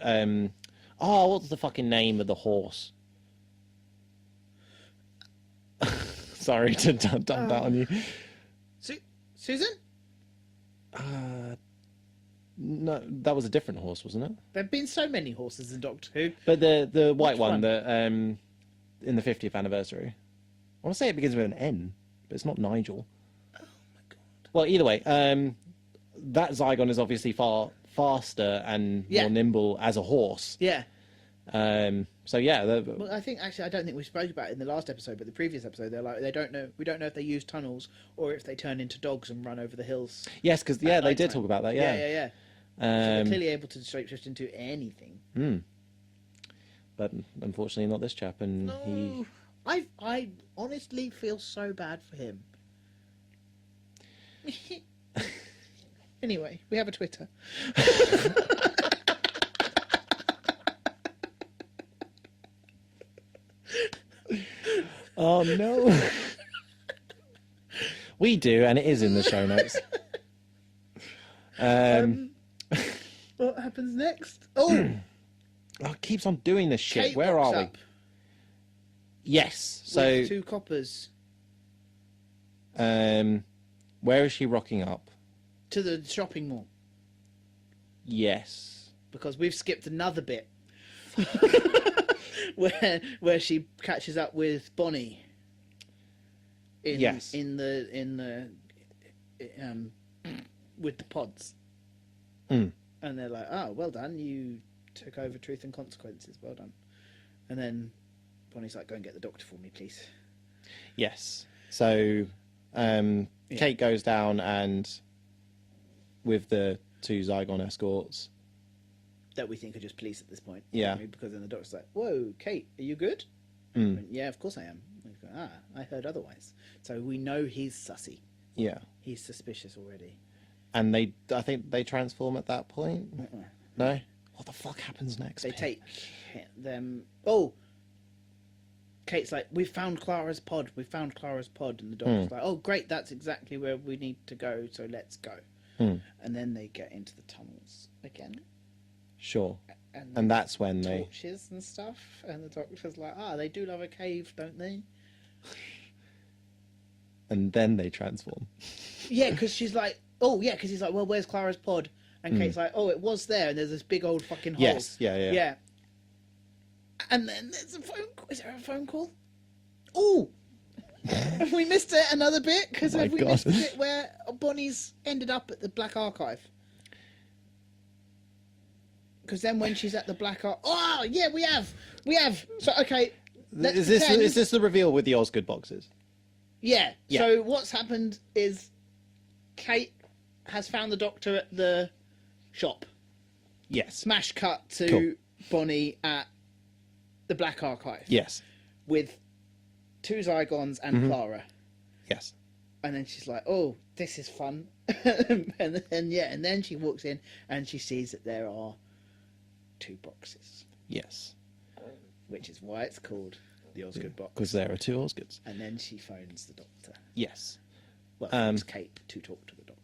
what's the fucking name of the horse? Sorry to dump that on you. Susan? No, that was a different horse, wasn't it? There have been so many horses in Doctor Who. But the white Which one one? that in the 50th anniversary. I want to say it begins with an N, but it's not Nigel. Oh my god. Well, either way, that Zygon is obviously far faster and Yeah. more nimble as a horse. Yeah. So yeah, Well, I don't think we spoke about it in the last episode, but the previous episode, they're like, we don't know if they use tunnels or if they turn into dogs and run over the hills. yes, because at they did nighttime. talk about that. Yeah. So they're Um, clearly able to shapeshift into anything. but unfortunately, not this chap, and he. I honestly feel so bad for him. Anyway, we have a Twitter. Oh no. We do, and it is in the show notes. What happens next? Oh, Oh, it keeps on doing this shit. Kate Where rocks are we? up Yes. So, with 2 coppers where is she rocking up? to the shopping mall Yes. because we've skipped another bit where she catches up with Bonnie. Yes. In the with the pods. Mm. And they're like, "Oh, well done! You took over Truth and Consequences. Well done." And then Bonnie's like, "Go and get the Doctor for me, please." Yes. So, Kate goes down and with the 2 Zygon escorts. That we think are just police at this point. Yeah. Because then the Doctor's like, "Whoa, Kate, are you good?" Mm. And, yeah, of course I am. And we go, I heard otherwise. So we know he's sussy. Yeah. He's suspicious already. And I think they transform at that point. No? What the fuck happens next? They Pete? take them. Oh, Kate's like, "We found Clara's pod. We found Clara's pod," and the Doctor's like, "Oh, great! That's exactly where we need to go. So let's go." And then they get into the tunnels again, Sure. and And that's when they. torches and stuff. And the Doctor's like, "They do love a cave, don't they?" And then they transform. Yeah, because she's like, "Oh, yeah," because he's like, "Well, where's Clara's pod?" And Kate's like, "Oh, it was there." And there's this big old fucking hole. Yes. Yeah. Yeah. And then there's a phone call. Is there a phone call? Oh! Have we missed it another bit? Because Oh my have we God. missed the bit where Bonnie's ended up at the Black Archive? Because then when she's at the Black Archive... Oh, yeah, we have! So, okay, let's Is this pretend- is this the reveal with the Osgood boxes? Yeah. Yeah. So what's happened is Kate has found the Doctor at the shop. Yes. Smash cut to Cool. Bonnie at the Black Archive. Yes. With 2 Zygons and Clara. Yes. And then she's like, "Oh, this is fun." and then she walks in and she sees that there are 2 boxes, Yes. which is why it's called the Osgood box. Because there are 2 Osgoods. And then she phones the doctor. Yes. Well, phones Kate to talk to the doctor.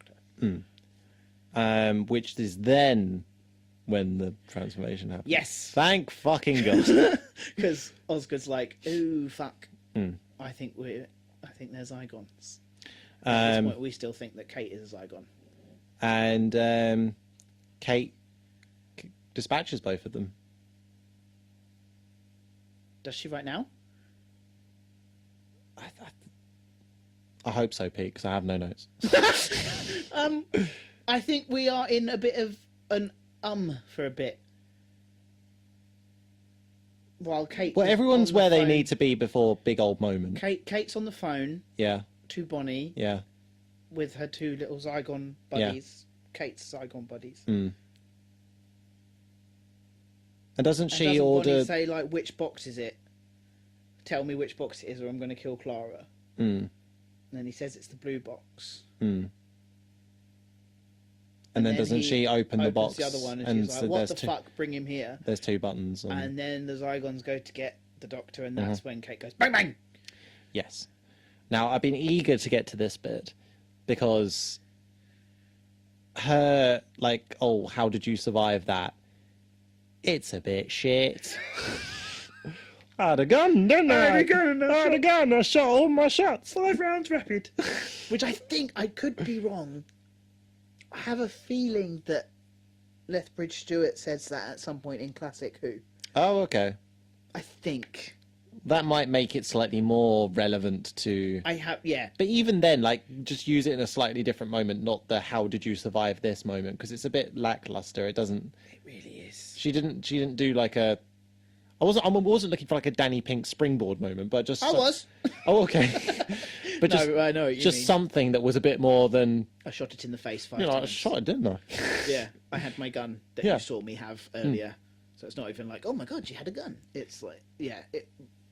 Which is then when the transformation happens. Yes, Thank fucking God. because Osgood's like, "Ooh, fuck! I think they're Zygons." At this point, we still think that Kate is a Zygon. And Kate dispatches both of them. Does she right now? I hope so, Pete, because I have no notes. I think we are in a bit of an for a bit. While Kate, Well, is everyone's on the where they phone- need to be before big old moment. Kate's on the phone Yeah, to Bonnie yeah. with her 2 little Zygon buddies. Kate's Zygon buddies. And doesn't And she doesn't order? Bonnie say, like, which box is it? Tell me which box it is, or I'm going to kill Clara. And then he says it's the blue box. And then doesn't he she open the opens box? the other one, and she's so like, "What there's the 2, fuck? Bring him here!" There's 2 buttons. And then the Zygons go to get the doctor, and that's when Kate goes bang bang. Yes. Now, I've been eager to get to this bit because her, like, "Oh, how did you survive that?" It's a bit shit. I had a gun, didn't I? I had a gun, I had a gun. I shot all my shots. 5 rounds rapid. Which I think, I could be wrong. I have a feeling that Lethbridge Stewart says that at some point in Classic Who. Oh, okay. I think. That might make it slightly more relevant to... Yeah. But even then, like, just use it in a slightly different moment, not the "how did you survive this" moment, because it's a bit lackluster. It doesn't... It really is. She didn't do like a... I wasn't looking for like a Danny Pink springboard moment, but just... I was. Oh, okay. But just, No, I know what you just mean. something that was a bit more than... I shot it in the face 5 You know, I times. shot it, didn't I? Yeah, I had my gun that Yeah. you saw me have earlier. So it's not even like, "Oh my god, she had a gun." It's like, yeah,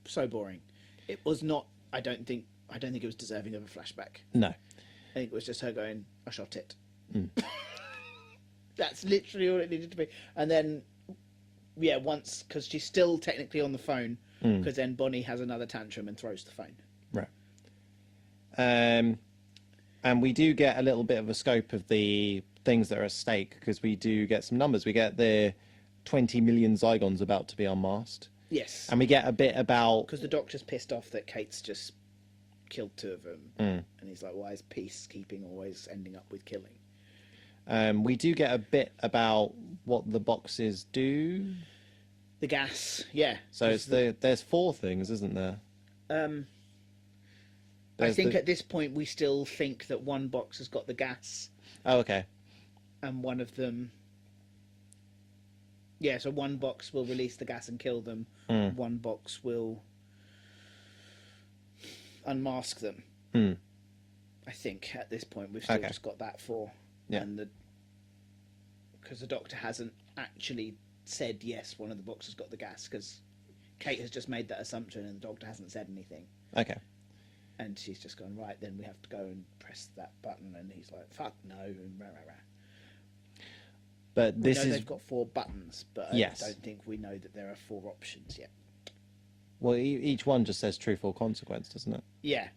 so boring. It was not. I don't think it was deserving of a flashback. No. I think it was just her going, "I shot it." That's literally all it needed to be. And then, yeah, once, because she's still technically on the phone, because then Bonnie has another tantrum and throws the phone. Right. And we do get a little bit of a scope of the things that are at stake, because we do get some numbers. We get the 20 million Zygons about to be unmasked. Yes. And we get a bit about... Because the doctor's pissed off that Kate's just killed 2 of them. And he's like, "Why is peacekeeping always ending up with killing?" we do get a bit about what the boxes do. The gas, yeah. So it's there's 4 things, isn't there? I There's think the- at this point we still think that one box has got the gas, Oh, okay. and one of them. Yeah, so one box will release the gas and kill them. One box will unmask them. I think at this point we've still Okay. just got that 4, Yeah. and because the doctor hasn't actually said yes, one of the boxes got the gas, because Kate has just made that assumption, and the doctor hasn't said anything. Okay. And she's just gone, "Right, then we have to go and press that button." And he's like, "Fuck no," and rah, rah, rah. But We this know is... they've got 4 buttons, but Yes. I don't think we know that there are 4 options yet. Well, each one just says truth or consequence, doesn't it? Yeah,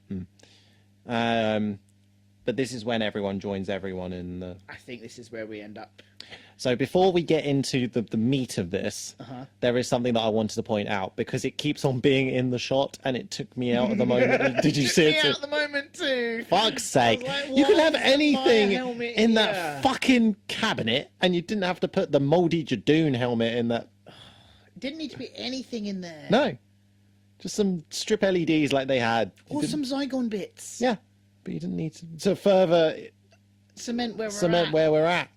But this is when everyone joins everyone in the... I think this is where we end up. So before we get into the meat of this, there is something that I wanted to point out, because it keeps on being in the shot, and it took me out at the moment. Did you see it? At the moment too. Fuck's sake. like, You could why have is my anything helmet in here? that fucking cabinet, and you didn't have to put the Mouldy Jadoon helmet in that. Didn't need to be anything in there. No. Just some strip LEDs like they had. You Or didn't- some Zygon bits. Yeah. But you didn't need to further Cement where we're cement at. where we're at.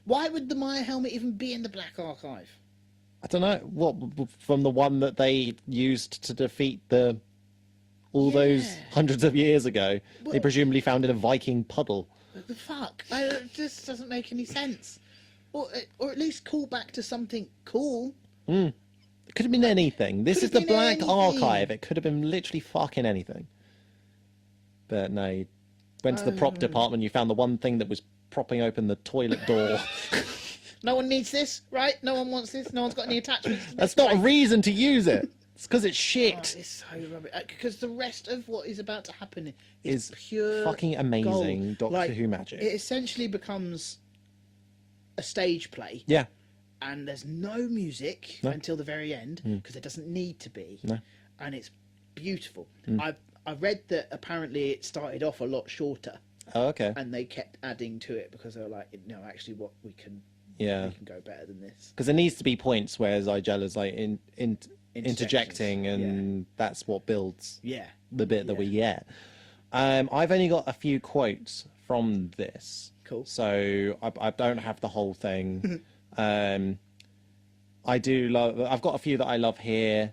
Why would the Maya helmet even be in the Black Archive? I don't know. What, from the one that they used to defeat all those hundreds of years ago, they Well- presumably found in a Viking puddle. the fuck? It just doesn't make any sense. Or at least call back to something cool. It could have been anything. This Could is have the been Black anything. Archive. It could have been literally fucking anything. But no, you went to the prop department. You found the one thing that was propping open the toilet door. No one needs this, right? No one wants this. No one's got any attachments to this. That's not a right? reason to use it. It's because it's Oh, shit. it's so rubbish. Because the rest of what is about to happen Is is pure fucking amazing gold. Doctor Who magic. It essentially becomes a stage play, Yeah. and there's no music until the very end because there doesn't need to be. No. And it's beautiful. I read that apparently it started off a lot shorter, Oh, okay. and they kept adding to it because they were like, no, actually, what we can Yeah. go better than this. Because there needs to be points where Zygella's like interjecting, and that's what builds Yeah. the bit that we get. I've only got a few quotes from this. Cool. So I don't have the whole thing. I do love. I've got a few that I love here,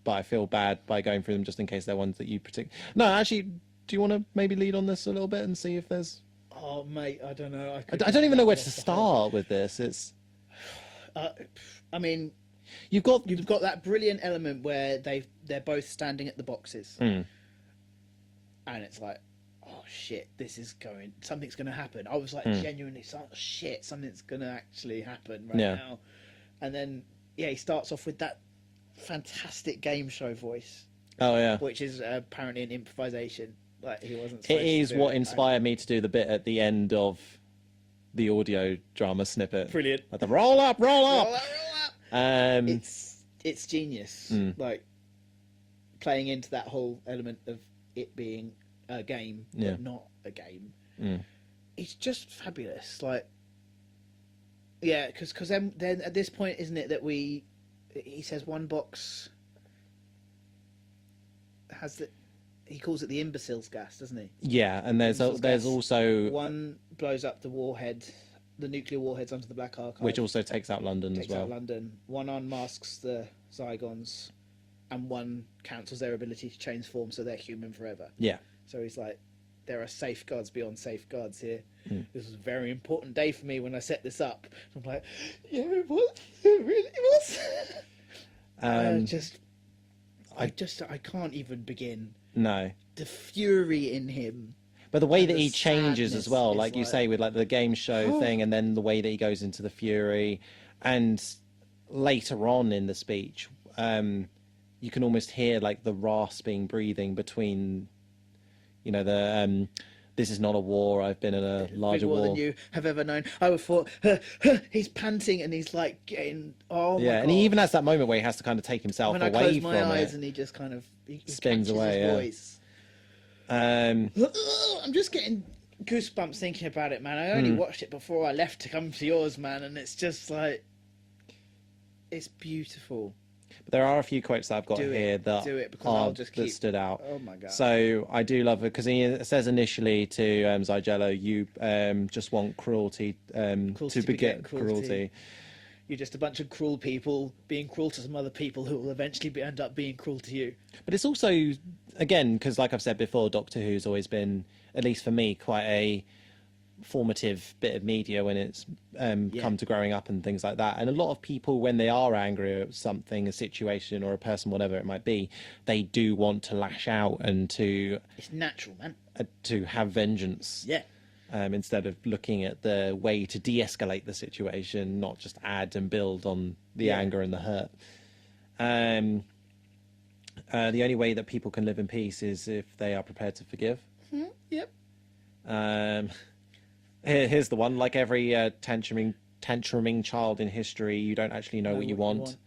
but I feel bad by going through them just in case they're ones that you predict. No, actually, do you want to maybe lead on this a little bit and see if there's? Oh, mate, I don't know. I don't even know where to start with this. It's. I mean, You've got that brilliant element where they're both standing at the boxes, and it's like, oh shit, something's going to happen. I was like genuinely, shit, something's going to actually happen right now. And then he starts off with that fantastic game show voice. Oh yeah. Which is apparently an improvisation. Like he wasn't. It supposed to is do what it. inspired me to do the bit at the end of the audio drama snippet. Brilliant. Like the roll up, roll up. Roll up, roll up. Um, It's genius. Like playing into that whole element of it being a game, but not a game. It's just fabulous. Like, yeah, because then at this point, isn't it that he says one box has the. He calls it the imbeciles gas, doesn't he? yeah, and there's gas. also One blows up the warhead, the nuclear warheads onto the Black Archive, which also takes out London takes as well. out London. One unmasks the Zygons, and one cancels their ability to transform, so they're human forever. Yeah. So he's like, there are safeguards beyond safeguards here. This was a very important day for me when I set this up. I'm like, yeah, it was. It really was. I can't even begin. No. The fury in him. But the way And that the he changes as sadness well, is like you like- say, with like the game show thing, and then the way that he goes into the fury, and later on in the speech, you can almost hear like the rasping breathing between, the this is not a war. I've been in a larger Big war war. than you have ever known. I would thought he's panting and he's like getting my Yeah, and God. he even has that moment where he has to kind of take himself when I away close from my eyes it. and he just kind of he Spins catches away, his yeah. voice. Um, I'm just getting goosebumps thinking about it, man. I only watched it before I left to come to yours, man, and it's just like it's beautiful. but there are a few quotes that I've got Do it, here that do it, because I'll just that keep- stood out. Oh my God. So I do love it because he says initially to Zygella, "You just want cruelty, Cruelty to beget cruelty. cruelty." You're just a bunch of cruel people being cruel to some other people who will eventually end up being cruel to you. But it's also, again, because like I've said before, Doctor Who's always been, at least for me, quite a formative bit of media when it's come to growing up and things like that. And a lot of people, when they are angry at something, a situation or a person, whatever it might be, they do want to lash out and to It's natural, man. have vengeance. Yeah. Instead of looking at the way to de-escalate the situation, not just add and build on the anger and the hurt. The only way that people can live in peace is if they are prepared to forgive. Yep. Here's the one: like every tantruming child in history, you don't actually know what you want,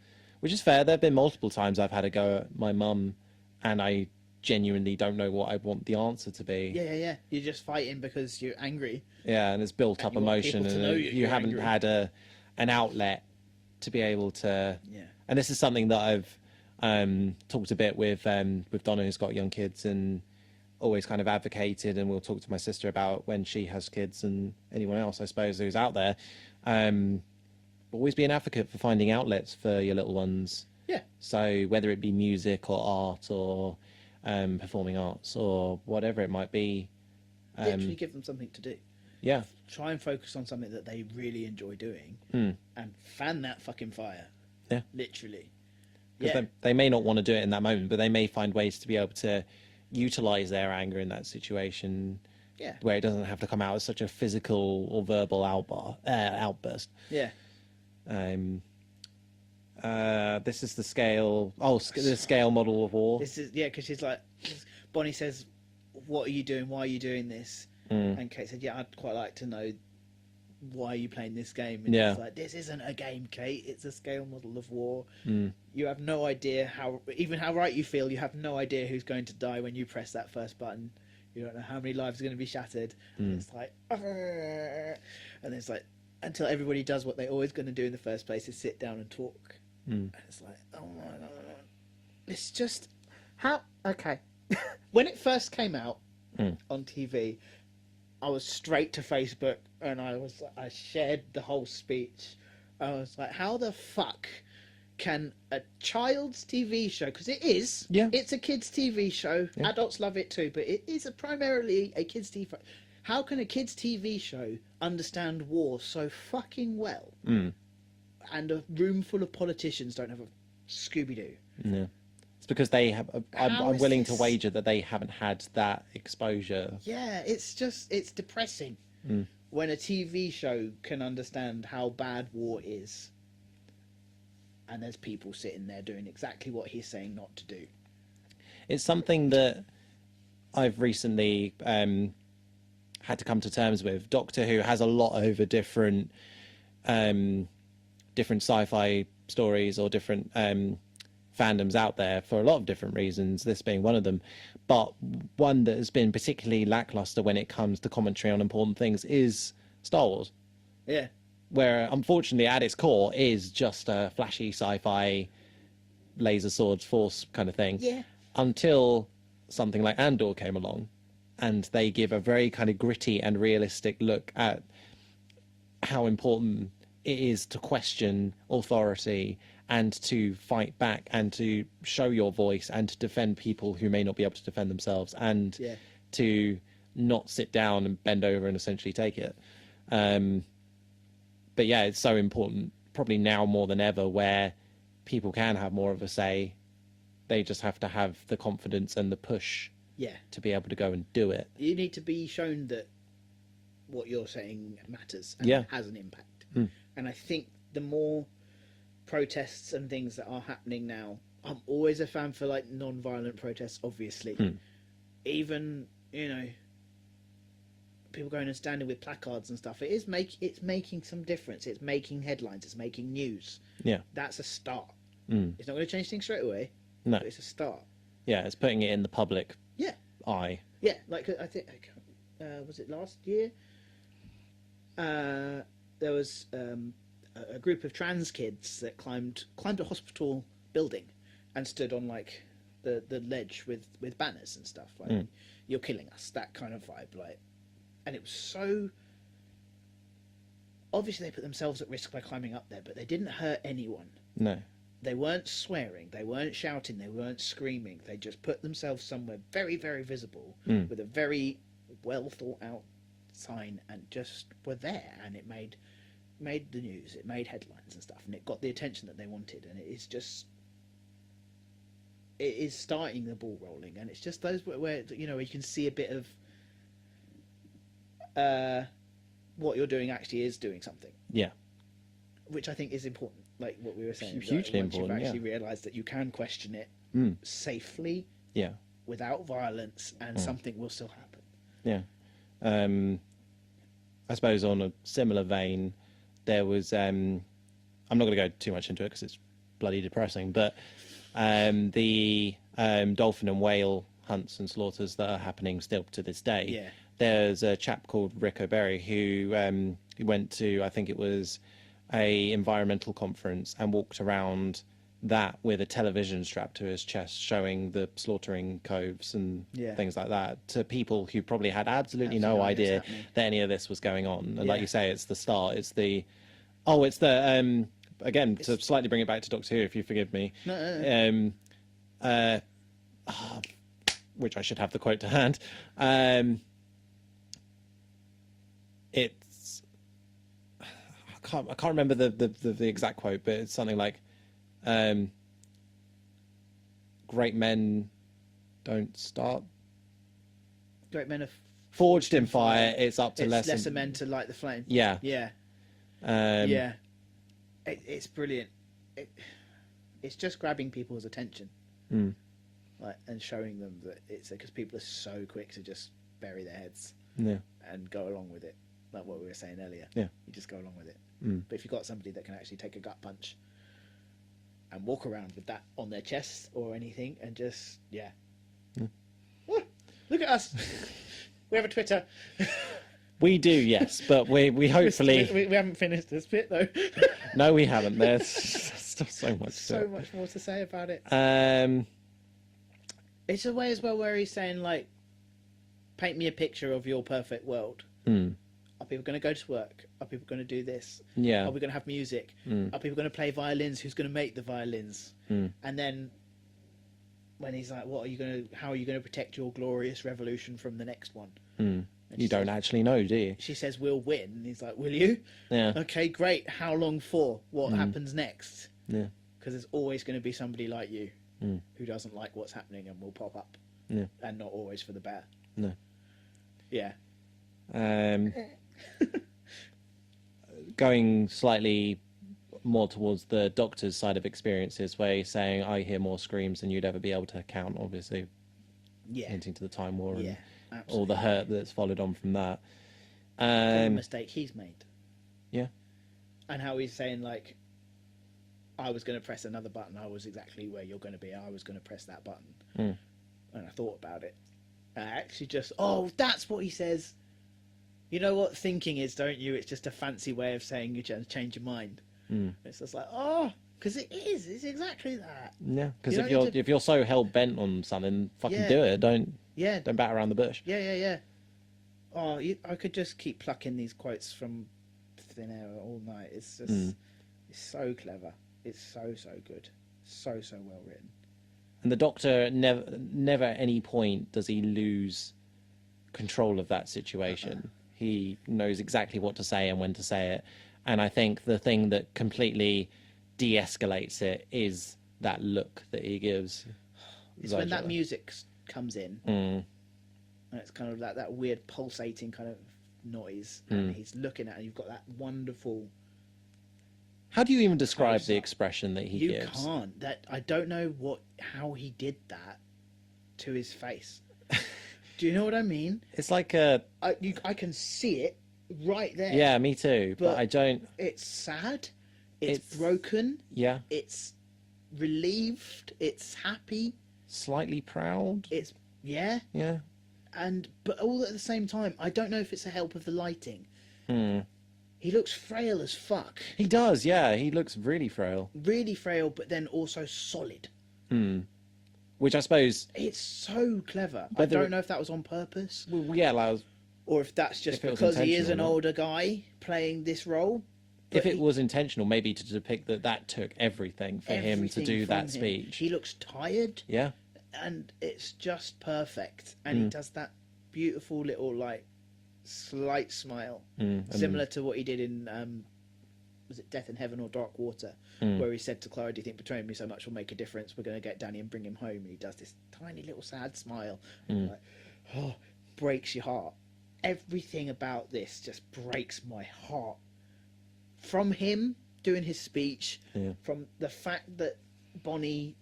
which is fair. There have been multiple times I've had a go at my mum, and I genuinely don't know what I want the answer to be. Yeah. You're just fighting because you're angry. Yeah, and it's built up you want emotion, people to and know you you're haven't angry. had an outlet to be able to. Yeah. And this is something that I've talked a bit with Donna, who's got young kids, and always kind of advocated, and we'll talk to my sister about when she has kids and anyone else, I suppose, who's out there. Always be an advocate for finding outlets for your little ones. Yeah. So whether it be music or art or performing arts or whatever it might be, Literally give them something to do. Yeah. Try and focus on something that they really enjoy doing, and fan that fucking fire. Yeah. Literally. Because they may not want to do it in that moment, but they may find ways to be able to utilize their anger in that situation. Yeah. Where it doesn't have to come out as such a physical or verbal outburst. Yeah. This is the scale. The scale model of war. This is because she's like, Bonnie says, "What are you doing? Why are you doing this?" And Kate said, "Yeah, I'd quite like to know why are you playing this game." And it's like, "This isn't a game, Kate. It's a scale model of war. You have no idea how right you feel. You have no idea who's going to die when you press that first button. You don't know how many lives are going to be shattered." And it's like, and it's like, until everybody does what they're always going to do in the first place, is sit down and talk. And it's like, oh my god, it's just how okay. When it first came out on TV, I was straight to Facebook and I shared the whole speech. I was like, how the fuck can a child's TV show, because it's a kids TV show, adults love it too, but it is primarily a kids TV. How can a kids TV show understand war so fucking well, and a room full of politicians don't have a Scooby-Doo? Yeah. It's because they have. I'm willing to wager that they haven't had that exposure. Yeah, it's depressing when a TV show can understand how bad war is, and there's people sitting there doing exactly what he's saying not to do. It's something that I've recently had to come to terms with. Doctor Who has a lot over different sci-fi stories or different fandoms out there for a lot of different reasons, this being one of them. But one that has been particularly lackluster when it comes to commentary on important things is Star Wars. Yeah. Where, unfortunately, at its core is just a flashy sci-fi laser swords force kind of thing. Yeah. Until something like Andor came along, and they give a very kind of gritty and realistic look at how important it is to question authority and to fight back and to show your voice and to defend people who may not be able to defend themselves, and to not sit down and bend over and essentially take it. But yeah, it's so important, probably now more than ever, where people can have more of a say. They just have to have the confidence and the push to be able to go and do it. You need to be shown that what you're saying matters and has an impact. And I think the more protests and things that are happening now, I'm always a fan for like non-violent protests, obviously. Even, people going and standing with placards and stuff. It's making some difference. It's making headlines. It's making news. Yeah. That's a start. It's not going to change things straight away. No. But it's a start. Yeah, it's putting it in the public eye. Yeah, like I think, was it last year? There was a group of trans kids that climbed a hospital building and stood on like the ledge with banners and stuff, like "You're killing us," that kind of vibe, like. And it was so obviously they put themselves at risk by climbing up there, but they didn't hurt anyone. No. They weren't swearing, they weren't shouting, they weren't screaming. They just put themselves somewhere very, very visible with a very well thought out sign and just were there, and it made the news, it made headlines and stuff, and it got the attention that they wanted, and it is starting the ball rolling, and it's just those where you can see a bit of what you're doing actually is doing something. Yeah. Which I think is important, like what we were saying. Hugely important, you've actually realised that you can question it safely, without violence, and something will still happen. Yeah. I suppose on a similar vein, there was... I'm not going to go too much into it because it's bloody depressing, but the dolphin and whale hunts and slaughters that are happening still to this day. Yeah. There's a chap called Rick O'Berry who went to, I think it was a environmental conference, and walked around that with a television strapped to his chest showing the slaughtering coves and things like that to people who probably had absolutely no idea that any of this was going on. And like you say, it's the start. It's the again, to slightly bring it back to Doctor Who, if you forgive me, which I should have the quote to hand. I can't remember the exact quote, but it's something like, "Great men don't start Great men are forged in fire. It's up to it's lesser lesser men to light the flame." Yeah. Yeah. Yeah. It's brilliant. It's just grabbing people's attention, like, and showing them that it's because people are so quick to just bury their heads and go along with it, like what we were saying earlier. Yeah. You just go along with it. But if you've got somebody that can actually take a gut punch and walk around with that on their chest or anything, and just Woo, look at us. We have a Twitter. We do, yes, but we hopefully we haven't finished this bit though. no, we haven't. There's still so much. So much more to say about it. It's a way as well where he's saying, like, paint me a picture of your perfect world. Are people going to go to work? Are people going to do this? Yeah. Are we going to have music? Are people going to play violins? Who's going to make the violins? And then when he's like, "What are you going to? How are you going to protect your glorious revolution from the next one?" You don't actually know, do you? She says, "We'll win." And he's like, "Will you?" Yeah. Okay, great. How long for? What happens next? Yeah. Because there's always going to be somebody like you who doesn't like what's happening and will pop up. Yeah. And not always for the better. No. Yeah. Going slightly more towards the doctor's side of experiences, where he's saying, "I hear more screams than you'd ever be able to count." Obviously, hinting to the Time War and all the hurt that's followed on from that. The mistake he's made. Yeah. And how he's saying, like, I was going to press another button. I was exactly where you're going to be. I was going to press that button. And I thought about it. I actually just, that's what he says. You know what thinking is, don't you? It's just a fancy way of saying you change your mind. It's just like, because it is. It's exactly that. Yeah, because if you're so hell bent on something, fucking do it. Don't bat around the bush. Yeah. I could just keep plucking these quotes from thin air all night. It's just, it's so clever. It's so good. So well written. And the Doctor never at any point does he lose control of that situation. He knows exactly what to say and when to say it. And I think the thing that completely de-escalates it is that look that he gives. It's when that music comes in, and it's kind of like that weird pulsating kind of noise, and he's looking at it, and you've got that wonderful... How do you even describe the expression that he gives? You can't. I don't know how he did that to his face. Do you know what I mean? It's like I can see it right there. Yeah, me too. But I don't... It's sad. It's broken. Yeah. It's relieved. It's happy. Slightly proud. It's... Yeah. Yeah. But all at the same time, I don't know if it's the help of the lighting. He looks frail as fuck. He does, yeah. He looks really frail. Really frail, but then also solid. Which I suppose... It's so clever. I don't know if that was on purpose. Well, yeah, or if that's just because he is an older guy playing this role. If it was intentional, maybe to depict that took everything for him to do that speech. He looks tired. Yeah. And it's just perfect. And he does that beautiful little, like, slight smile. Similar to what he did in... was it Death in Heaven or Dark Water, where he said to Clara, "Do you think betraying me so much will make a difference? We're going to get Danny and bring him home." And he does this tiny little sad smile, like, breaks your heart. Everything about this just breaks my heart. From him doing his speech, from the fact that Bonnie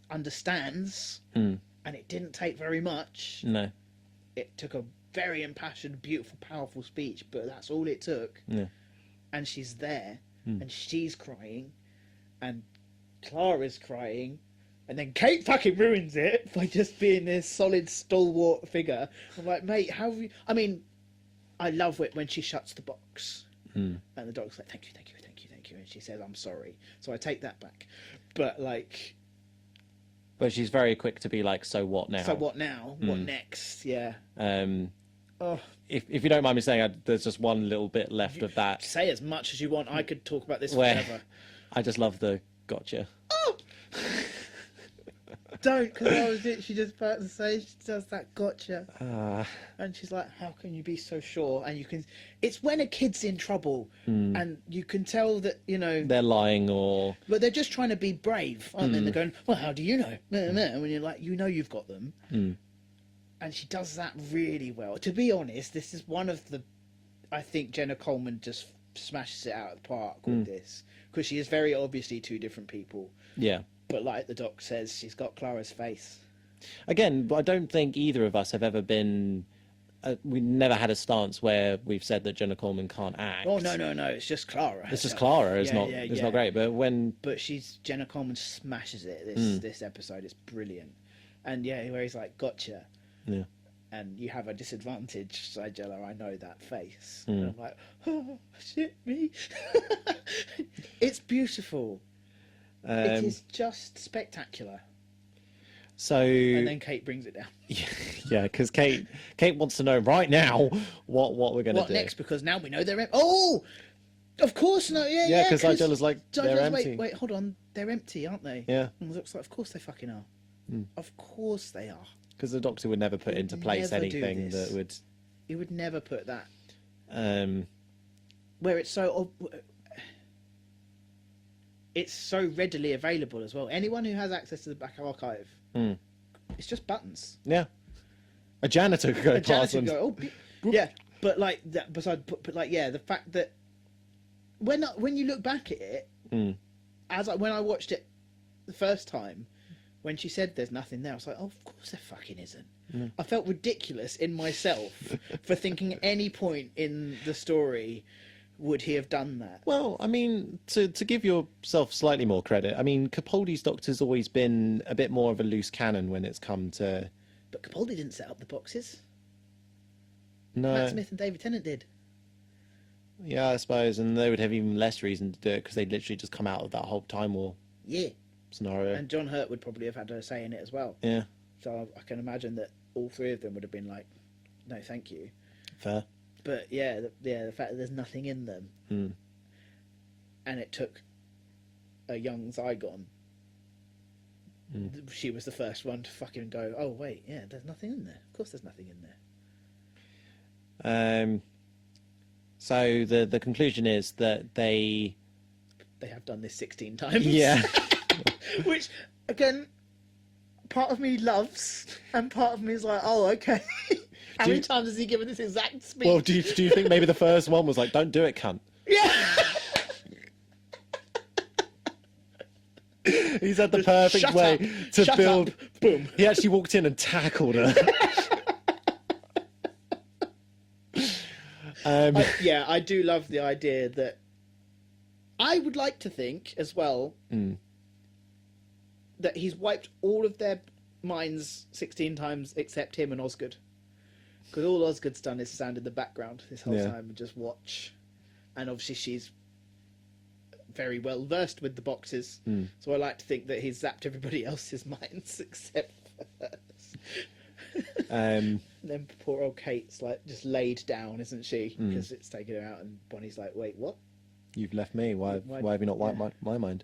understands, and it didn't take very much. No, it took a very impassioned, beautiful, powerful speech, but that's all it took. Yeah. And she's there, and she's crying, and Clara's crying, and then Kate fucking ruins it by just being this solid, stalwart figure. I'm like, mate, how have you... I mean, I love it when she shuts the box, and the dog's like, thank you, and she says, "I'm sorry." So I take that back. But, like... But she's very quick to be like, so what now? So what now? What next? Yeah. If you don't mind me saying, there's just one little bit left of that. Say as much as you want. I could talk about this forever. I just love the gotcha. Oh! Don't, because I was literally just about to say she does that gotcha. Ah. And she's like, how can you be so sure? And you can, it's when a kid's in trouble and you can tell that, you know, They're lying or... but they're just trying to be brave, aren't they? And they're going, well, how do you know? And when you're like, you know you've got them. And she does that really well. To be honest, this is one of the, I think Jenna Coleman just smashes it out of the park with this. Because she is very obviously two different people. Yeah. But like the doc says, she's got Clara's face. Again, I don't think either of us have ever been... we never had a stance where we've said that Jenna Coleman can't act. Oh, no. It's just Clara. It's just Clara. It's not great. But when... But Jenna Coleman smashes it this episode. It's brilliant. And yeah, where he's like, gotcha. Yeah. And you have a disadvantage, Sigella, I know that face. And I'm like, oh, shit me. It's beautiful. It is just spectacular. So... And then Kate brings it down. Yeah, because Kate wants to know right now what we're going to do. What next? Because now we know they're empty. Oh! Of course, no, yeah. Yeah, because Sigella's like, they're empty. Wait, hold on. They're empty, aren't they? Yeah. And it looks like, of course they fucking are. Of course they are. Because the Doctor would never put into place never do anything this. that would... He would never put that. Where it's so... It's so readily available as well. Anyone who has access to the back archive, it's just buttons. Yeah. A janitor could go past and... Go, oh, yeah, but like that. Besides, but like, yeah, the fact that when you look back at it, when I watched it the first time, when she said there's nothing there, I was like, oh, of course there fucking isn't. I felt ridiculous in myself for thinking at any point in the story would he have done that. Well, I mean, to give yourself slightly more credit, I mean, Capaldi's Doctor's always been a bit more of a loose cannon when it's come to... But Capaldi didn't set up the boxes. No. Matt Smith and David Tennant did. Yeah, I suppose, and they would have even less reason to do it because they'd literally just come out of that whole Time War scenario. And John Hurt would probably have had a say in it as well. Yeah. So I can imagine that all three of them would have been like, no, thank you. Fair. But yeah, the fact that there's nothing in them, and it took a young Zygon. She was the first one to fucking go, oh wait, yeah, there's nothing in there. Of course, there's nothing in there. So the conclusion is that they have done this 16 times. Yeah. Which again, part of me loves, and part of me is like, oh, okay. How many times has he given this exact speech? Well, do you think maybe the first one was like, don't do it, cunt? Yeah. He's had the perfect way to build. Boom. He actually walked in and tackled her. I do love the idea that I would like to think as well that he's wiped all of their minds 16 times except him and Osgood. Because all Osgood's done is stand in the background this whole time and just watch. And obviously she's very well versed with the boxes. So I like to think that he's zapped everybody else's minds except hers. Um, then poor old Kate's like just laid down, isn't she? Because it's taken her out, and Bonnie's like, "Wait, what? You've left me. Why have you not wiped my mind?"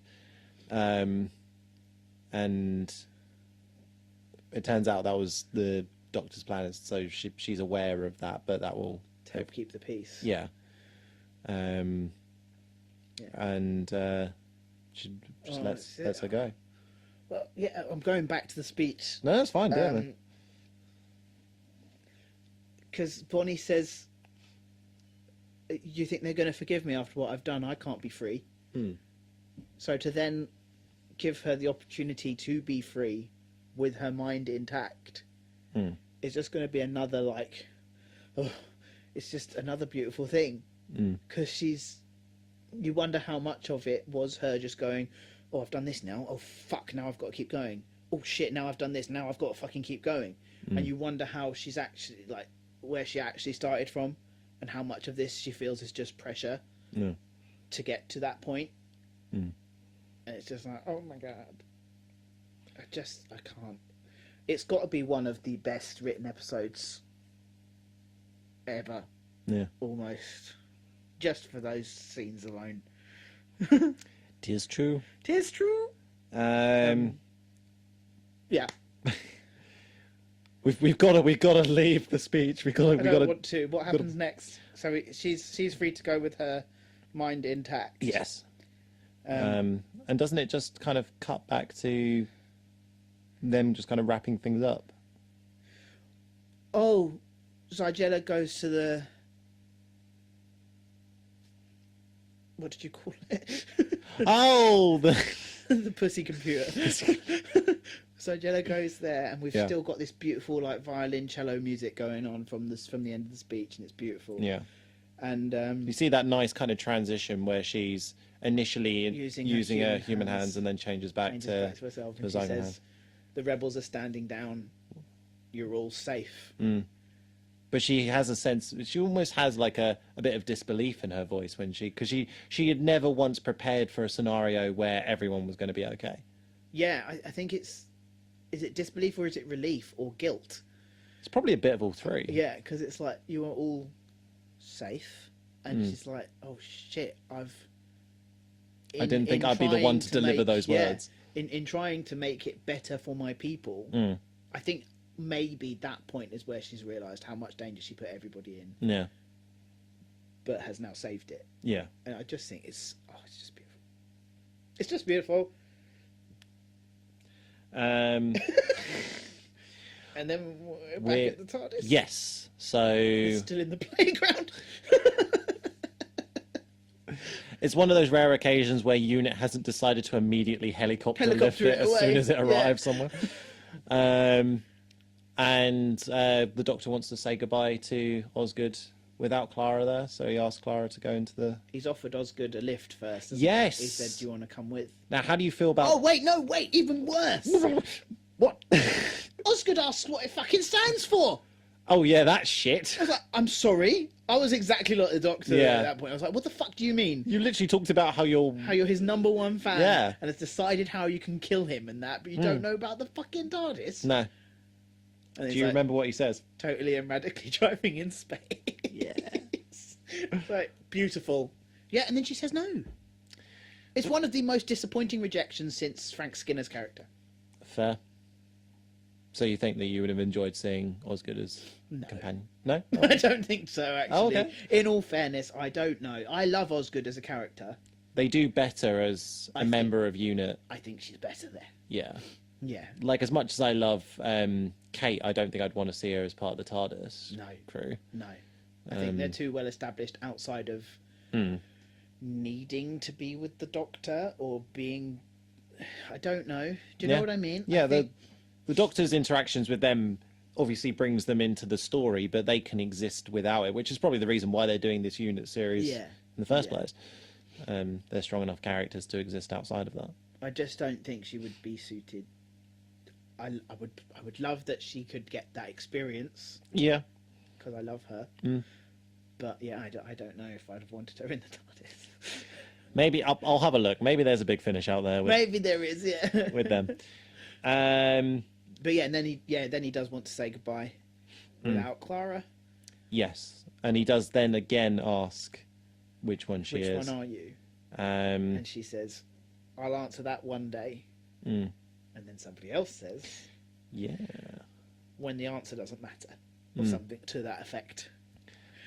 And it turns out that was the Doctor's plan, so she's aware of that, but that will help keep the peace. Yeah. And she just lets her go. Well, yeah, I'm going back to the speech. No, that's fine. Because Bonnie says, you think they're going to forgive me after what I've done? I can't be free. So to then give her the opportunity to be free with her mind intact is just going to be another, like, it's just another beautiful thing. Because you wonder how much of it was her just going, oh, I've done this now. Oh, fuck, now I've got to keep going. Oh, shit, now I've done this. Now I've got to fucking keep going. And you wonder how she's actually, like, where she actually started from and how much of this she feels is just pressure to get to that point. And it's just like, oh my God. I can't. It's got to be one of the best written episodes ever. Yeah. Almost. Just for those scenes alone. Tis true. Tis true. Yeah. We've got to leave the speech. I don't want to. What happens next? So she's free to go with her mind intact. Yes. And doesn't it just kind of cut back to them just kind of wrapping things up? Oh, Zygella goes to the... What did you call it? Oh, the pussy computer. Zygella goes there, and we've Yeah. still got this beautiful like violin cello music going on from the end of the speech, and it's beautiful. Yeah. And You see that nice kind of transition where she's initially Using using her her human human hands, hands and then changes back changes to back to herself, to and she Zygon says, hands. "The rebels are standing down. You're all safe." But she has a sense. She almost has like a bit of disbelief in her voice when because she had never once prepared for a scenario where everyone was going to be okay. Yeah, I think is it disbelief or is it relief or guilt? It's probably a bit of all three. Yeah, because it's like you are all safe, and she's like, "Oh shit, I didn't think I'd be the one to deliver those words." In trying to make it better for my people, I think maybe that point is where she's realised how much danger she put everybody in, Yeah. but has now saved it. Yeah. And I just think it's just beautiful. It's just beautiful. Um, And then we're back We're- at the TARDIS. yes. So It's still in the playground. it's one of those rare occasions where UNIT hasn't decided to immediately helicopter lift Helicopter it it as away. soon as it Yeah. arrives somewhere. And the Doctor wants to say goodbye to Osgood without Clara there, so he asks Clara to go into the... He's offered Osgood a lift first. hasn't Yes. He? He said, "Do you want to come with?" Now, how do you feel about... Oh wait, no, wait, even worse. What? Osgood asked what it fucking stands for. Oh, yeah, that shit. I was like, "I'm sorry." I was exactly like the Doctor Yeah. at that point. I was like, "What the fuck do you mean? You literally talked about how you're... How you're his number one fan, Yeah. and has decided how you can kill him and that, but you don't know about the fucking TARDIS." No. And Do he's you like, remember what he says? Totally and radically driving in space. Yeah. It's like beautiful. Yeah, and then she says no. It's one of the most disappointing rejections since Frank Skinner's character. Fair. So you think that you would have enjoyed seeing Osgood as companion? No? I don't think so, actually. Oh, okay. In all fairness, I don't know. I love Osgood as a character. They do better as a member of UNIT. I think she's better there. Yeah. Yeah. Like, as much as I love Kate, I don't think I'd want to see her as part of the TARDIS No. crew. No. I think they're too well established outside of needing to be with the Doctor or being... I don't know. Do you know what I mean? Yeah, I think... the Doctor's interactions with them obviously brings them into the story, but they can exist without it, which is probably the reason why they're doing this UNIT series in the first place. They're strong enough characters to exist outside of that. I just don't think she would be suited. I would love that she could get that experience Yeah. because I love her. But yeah, I don't know if I'd have wanted her in the TARDIS. Maybe I'll have a look. Maybe there's a big finish out there with, Maybe there is, yeah. with them. But yeah, and then he does want to say goodbye without Clara. Yes, and he does then again ask which one she Which is. one are you? Um, And she says, "I'll answer that one day." And then somebody else says, yeah, "When the answer doesn't matter," or something to that effect.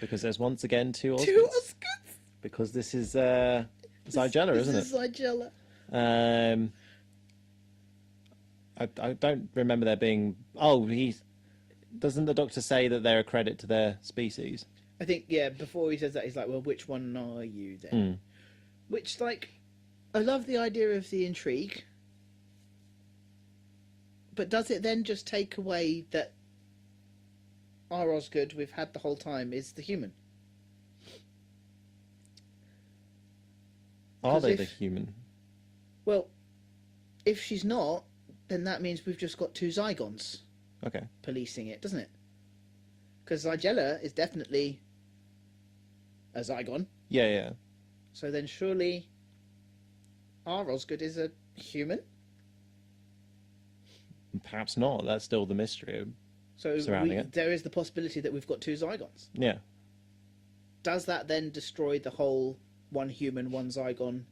because there's once again two Oscars. Two Oscars. Because this is Zygella, isn't This it? is Zygella. I don't remember there being. Oh, doesn't the Doctor say that they're a credit to their species? I think, yeah, before he says that, he's like, "Well, which one are you then?" Which, like, I love the idea of the intrigue. But does it then just take away that our Osgood we've had the whole time is the human? Are 'Cause they if- the human? Well, if she's not, then that means we've just got two Zygons Okay. policing it, doesn't it? Because Zygella is definitely a Zygon. Yeah. So then surely our Osgood is a human? Perhaps not. That's still the mystery. So Surrounding it. there is the possibility that we've got two Zygons. Yeah. Does that then destroy the whole one human, one Zygon,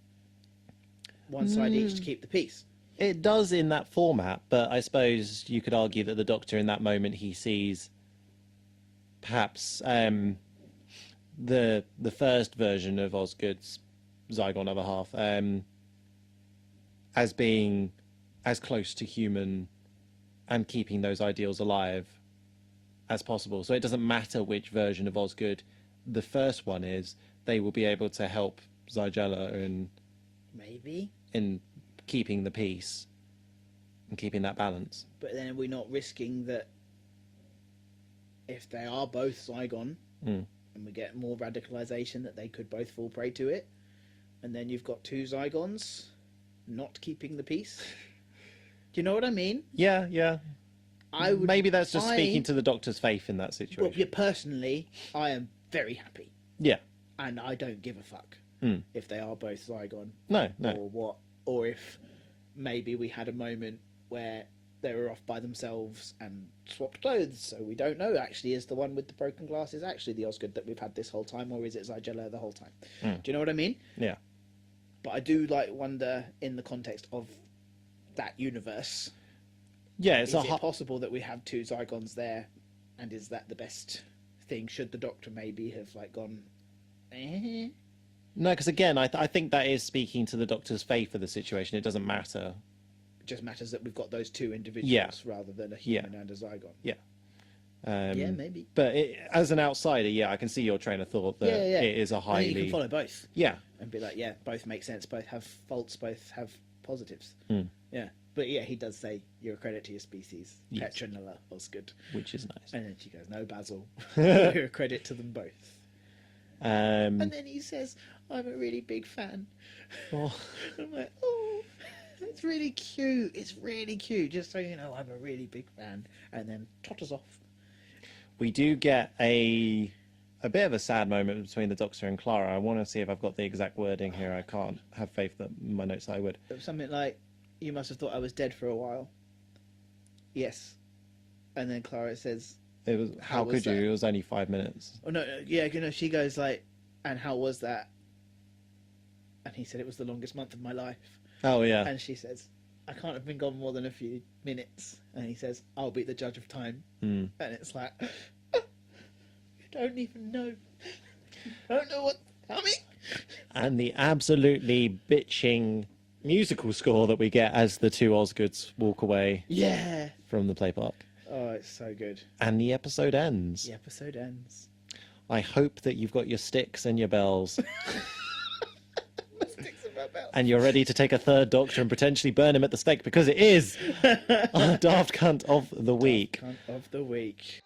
one side each to keep the peace? It does in that format, but I suppose you could argue that the Doctor in that moment, he sees perhaps the first version of Osgood's Zygon other half as being as close to human and keeping those ideals alive as possible. So it doesn't matter which version of Osgood the first one is, they will be able to help Zygella in keeping the peace and keeping that balance. But then are we not risking that if they are both Zygon and we get more radicalization, that they could both fall prey to it? And then you've got two Zygons not keeping the peace? Do you know what I mean? Yeah. Maybe that's just I- speaking to the Doctor's faith in that situation. Well, yeah, personally, I am very happy. Yeah. And I don't give a fuck if they are both Zygon. No. Or what. Or if maybe we had a moment where they were off by themselves and swapped clothes, so we don't know, actually, is the one with the broken glasses actually the Osgood that we've had this whole time, or is it Zygella the whole time? Do you know what I mean? Yeah. But I do wonder in the context of that universe, Yeah, is it possible that we have two Zygons there, and is that the best thing? Should the Doctor maybe have gone, No, because again, I think that is speaking to the Doctor's faith of the situation. It doesn't matter. It just matters that we've got those two individuals rather than a human and a Zygon. Yeah. Yeah, maybe. But as an outsider, I can see your train of thought that it is a I think highly... you can follow both. Yeah. And be like, both make sense, both have faults, both have positives. Yeah. But yeah, he does say, you're a credit to your species. Yes. Petronella Osgood. Which is nice. And then she goes, no, Basil. You're a credit to them both. And then he says, I'm a really big fan. Oh. I'm like, oh, it's really cute. It's really cute. Just so you know, I'm a really big fan. And then totters off. we do get a bit of a sad moment between the Doctor and Clara. I want to see if I've got the exact wording here. I can't have faith that my notes I would. It was something like, you must have thought I was dead for a while. Yes. And then Clara says, It was how was could you? that? It was only 5 minutes. oh no, she goes and how was that? And he said, it was the longest month of my life. Oh yeah. And she says, I can't have been gone more than a few minutes. And he says, I'll be the judge of time. And it's like, you don't even know. You don't know what's coming. And the absolutely bitching musical score that we get as the two Osgoods walk away Yeah. from the play park. Oh, it's so good. And the episode ends. The episode ends. I hope that you've got your sticks and your bells. And you're ready to take a third Doctor and potentially burn him at the stake, because it is our Daft Cunt of the Week. Cunt of the week.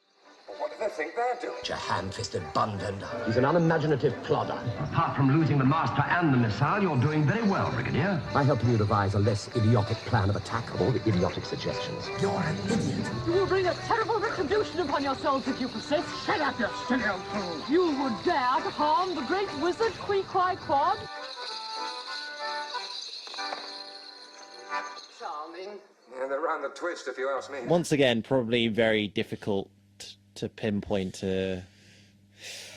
What do they think they're doing? A ham-fisted bun-tender. He's an unimaginative plodder. Apart from losing the master and the missile, you're doing very well, Brigadier. I helped you devise a less idiotic plan of attack of all the idiotic suggestions. You're an idiot. You will bring a terrible retribution upon yourselves if you persist. Shut up, you silly old fool. You would dare to harm the great wizard Queequeg. Charming. Yeah, they're round the twist, if you ask me. Once again, probably very difficult to pinpoint an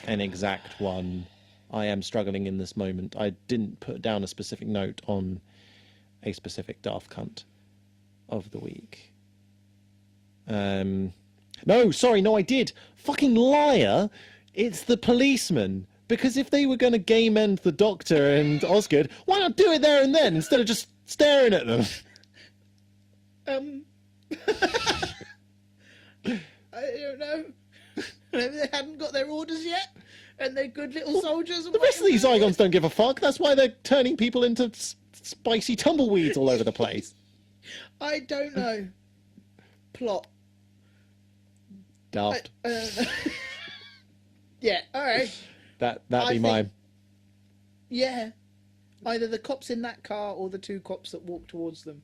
exact one. I am struggling in this moment. I didn't put down a specific note on a specific Daft Cunt of the week. No, sorry, no, I did. Fucking liar. It's the policeman. Because if they were going to game end the Doctor and Osgood, why not do it there and then instead of just staring at them? I don't know. Maybe they hadn't got their orders yet, and they're good little soldiers. The rest of these Zygons don't give a fuck. That's why they're turning people into spicy tumbleweeds all over the place. I don't know. Plot. Daft. Yeah, all right. That'd I be think- mine. Yeah. Either the cops in that car or the two cops that walk towards them.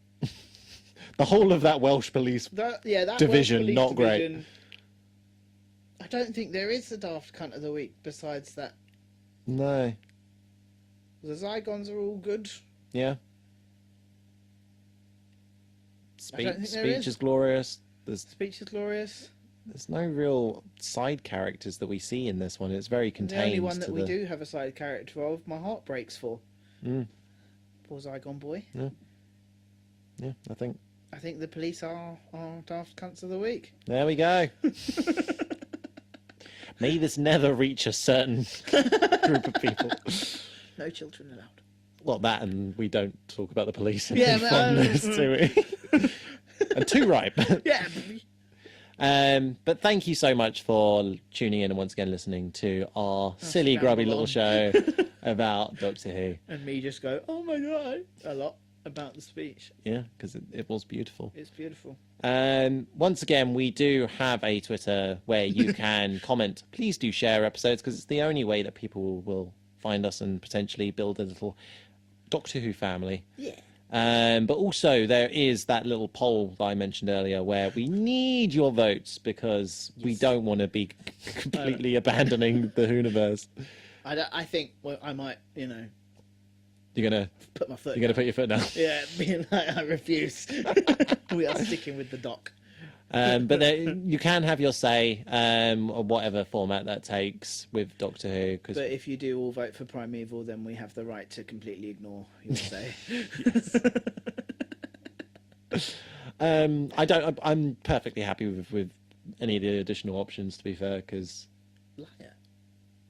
The whole of that Welsh police. That Division, Welsh police not great. division. I don't think there is a Daft Cunt of the Week besides that. No. The Zygons are all good. Yeah. I don't think there Speech is. is glorious. Speech is glorious. There's no real side characters that we see in this one. It's very contained. The only one that to we the... do have a side character of, my heart breaks for. Poor Zygon boy. Yeah, I think. I think the police are daft cunts of the week. There we go. May this never reach a certain group of people. No children allowed. Well, that and we don't talk about the police Yeah, from this, do we? And too right. Yeah. But thank you so much for tuning in and once again listening to our silly, grubby little show about Doctor Who. And me just go, oh my God, a lot about the speech. Yeah, because it was beautiful. It's beautiful. Once again, we do have a Twitter where you can comment. Please do share episodes because it's the only way that people will find us and potentially build a little Doctor Who family. Yeah. But also there is that little poll that I mentioned earlier where we need your votes because we don't want to be completely abandoning the Hooniverse. I think I might, You're gonna put my foot. You're gonna put your foot down. Yeah, being like, I refuse. We are sticking with the doc. But you can have your say, or whatever format that takes with Doctor Who. Cause... But if you do all vote for Primeval, then we have the right to completely ignore your say. I'm perfectly happy with any of the additional options. To be fair, because Liar.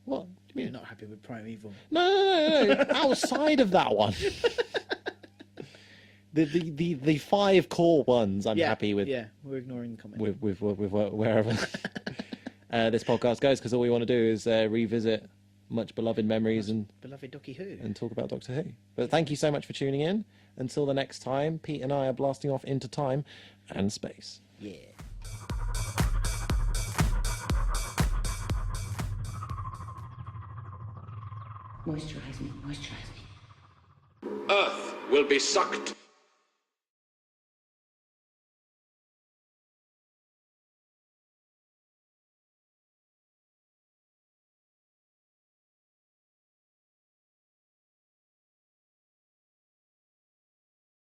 what? You're not happy with Primeval. No. Outside of that one. The 5 core ones I'm happy with. Yeah, we're ignoring the comment. With wherever this podcast goes, because all we want to do is revisit much beloved memories and beloved Doctor Who and talk about Doctor Who. But thank you so much for tuning in. Until the next time, Pete and I are blasting off into time and space. Yeah. Moisturize me, moisturize me. Earth will be sucked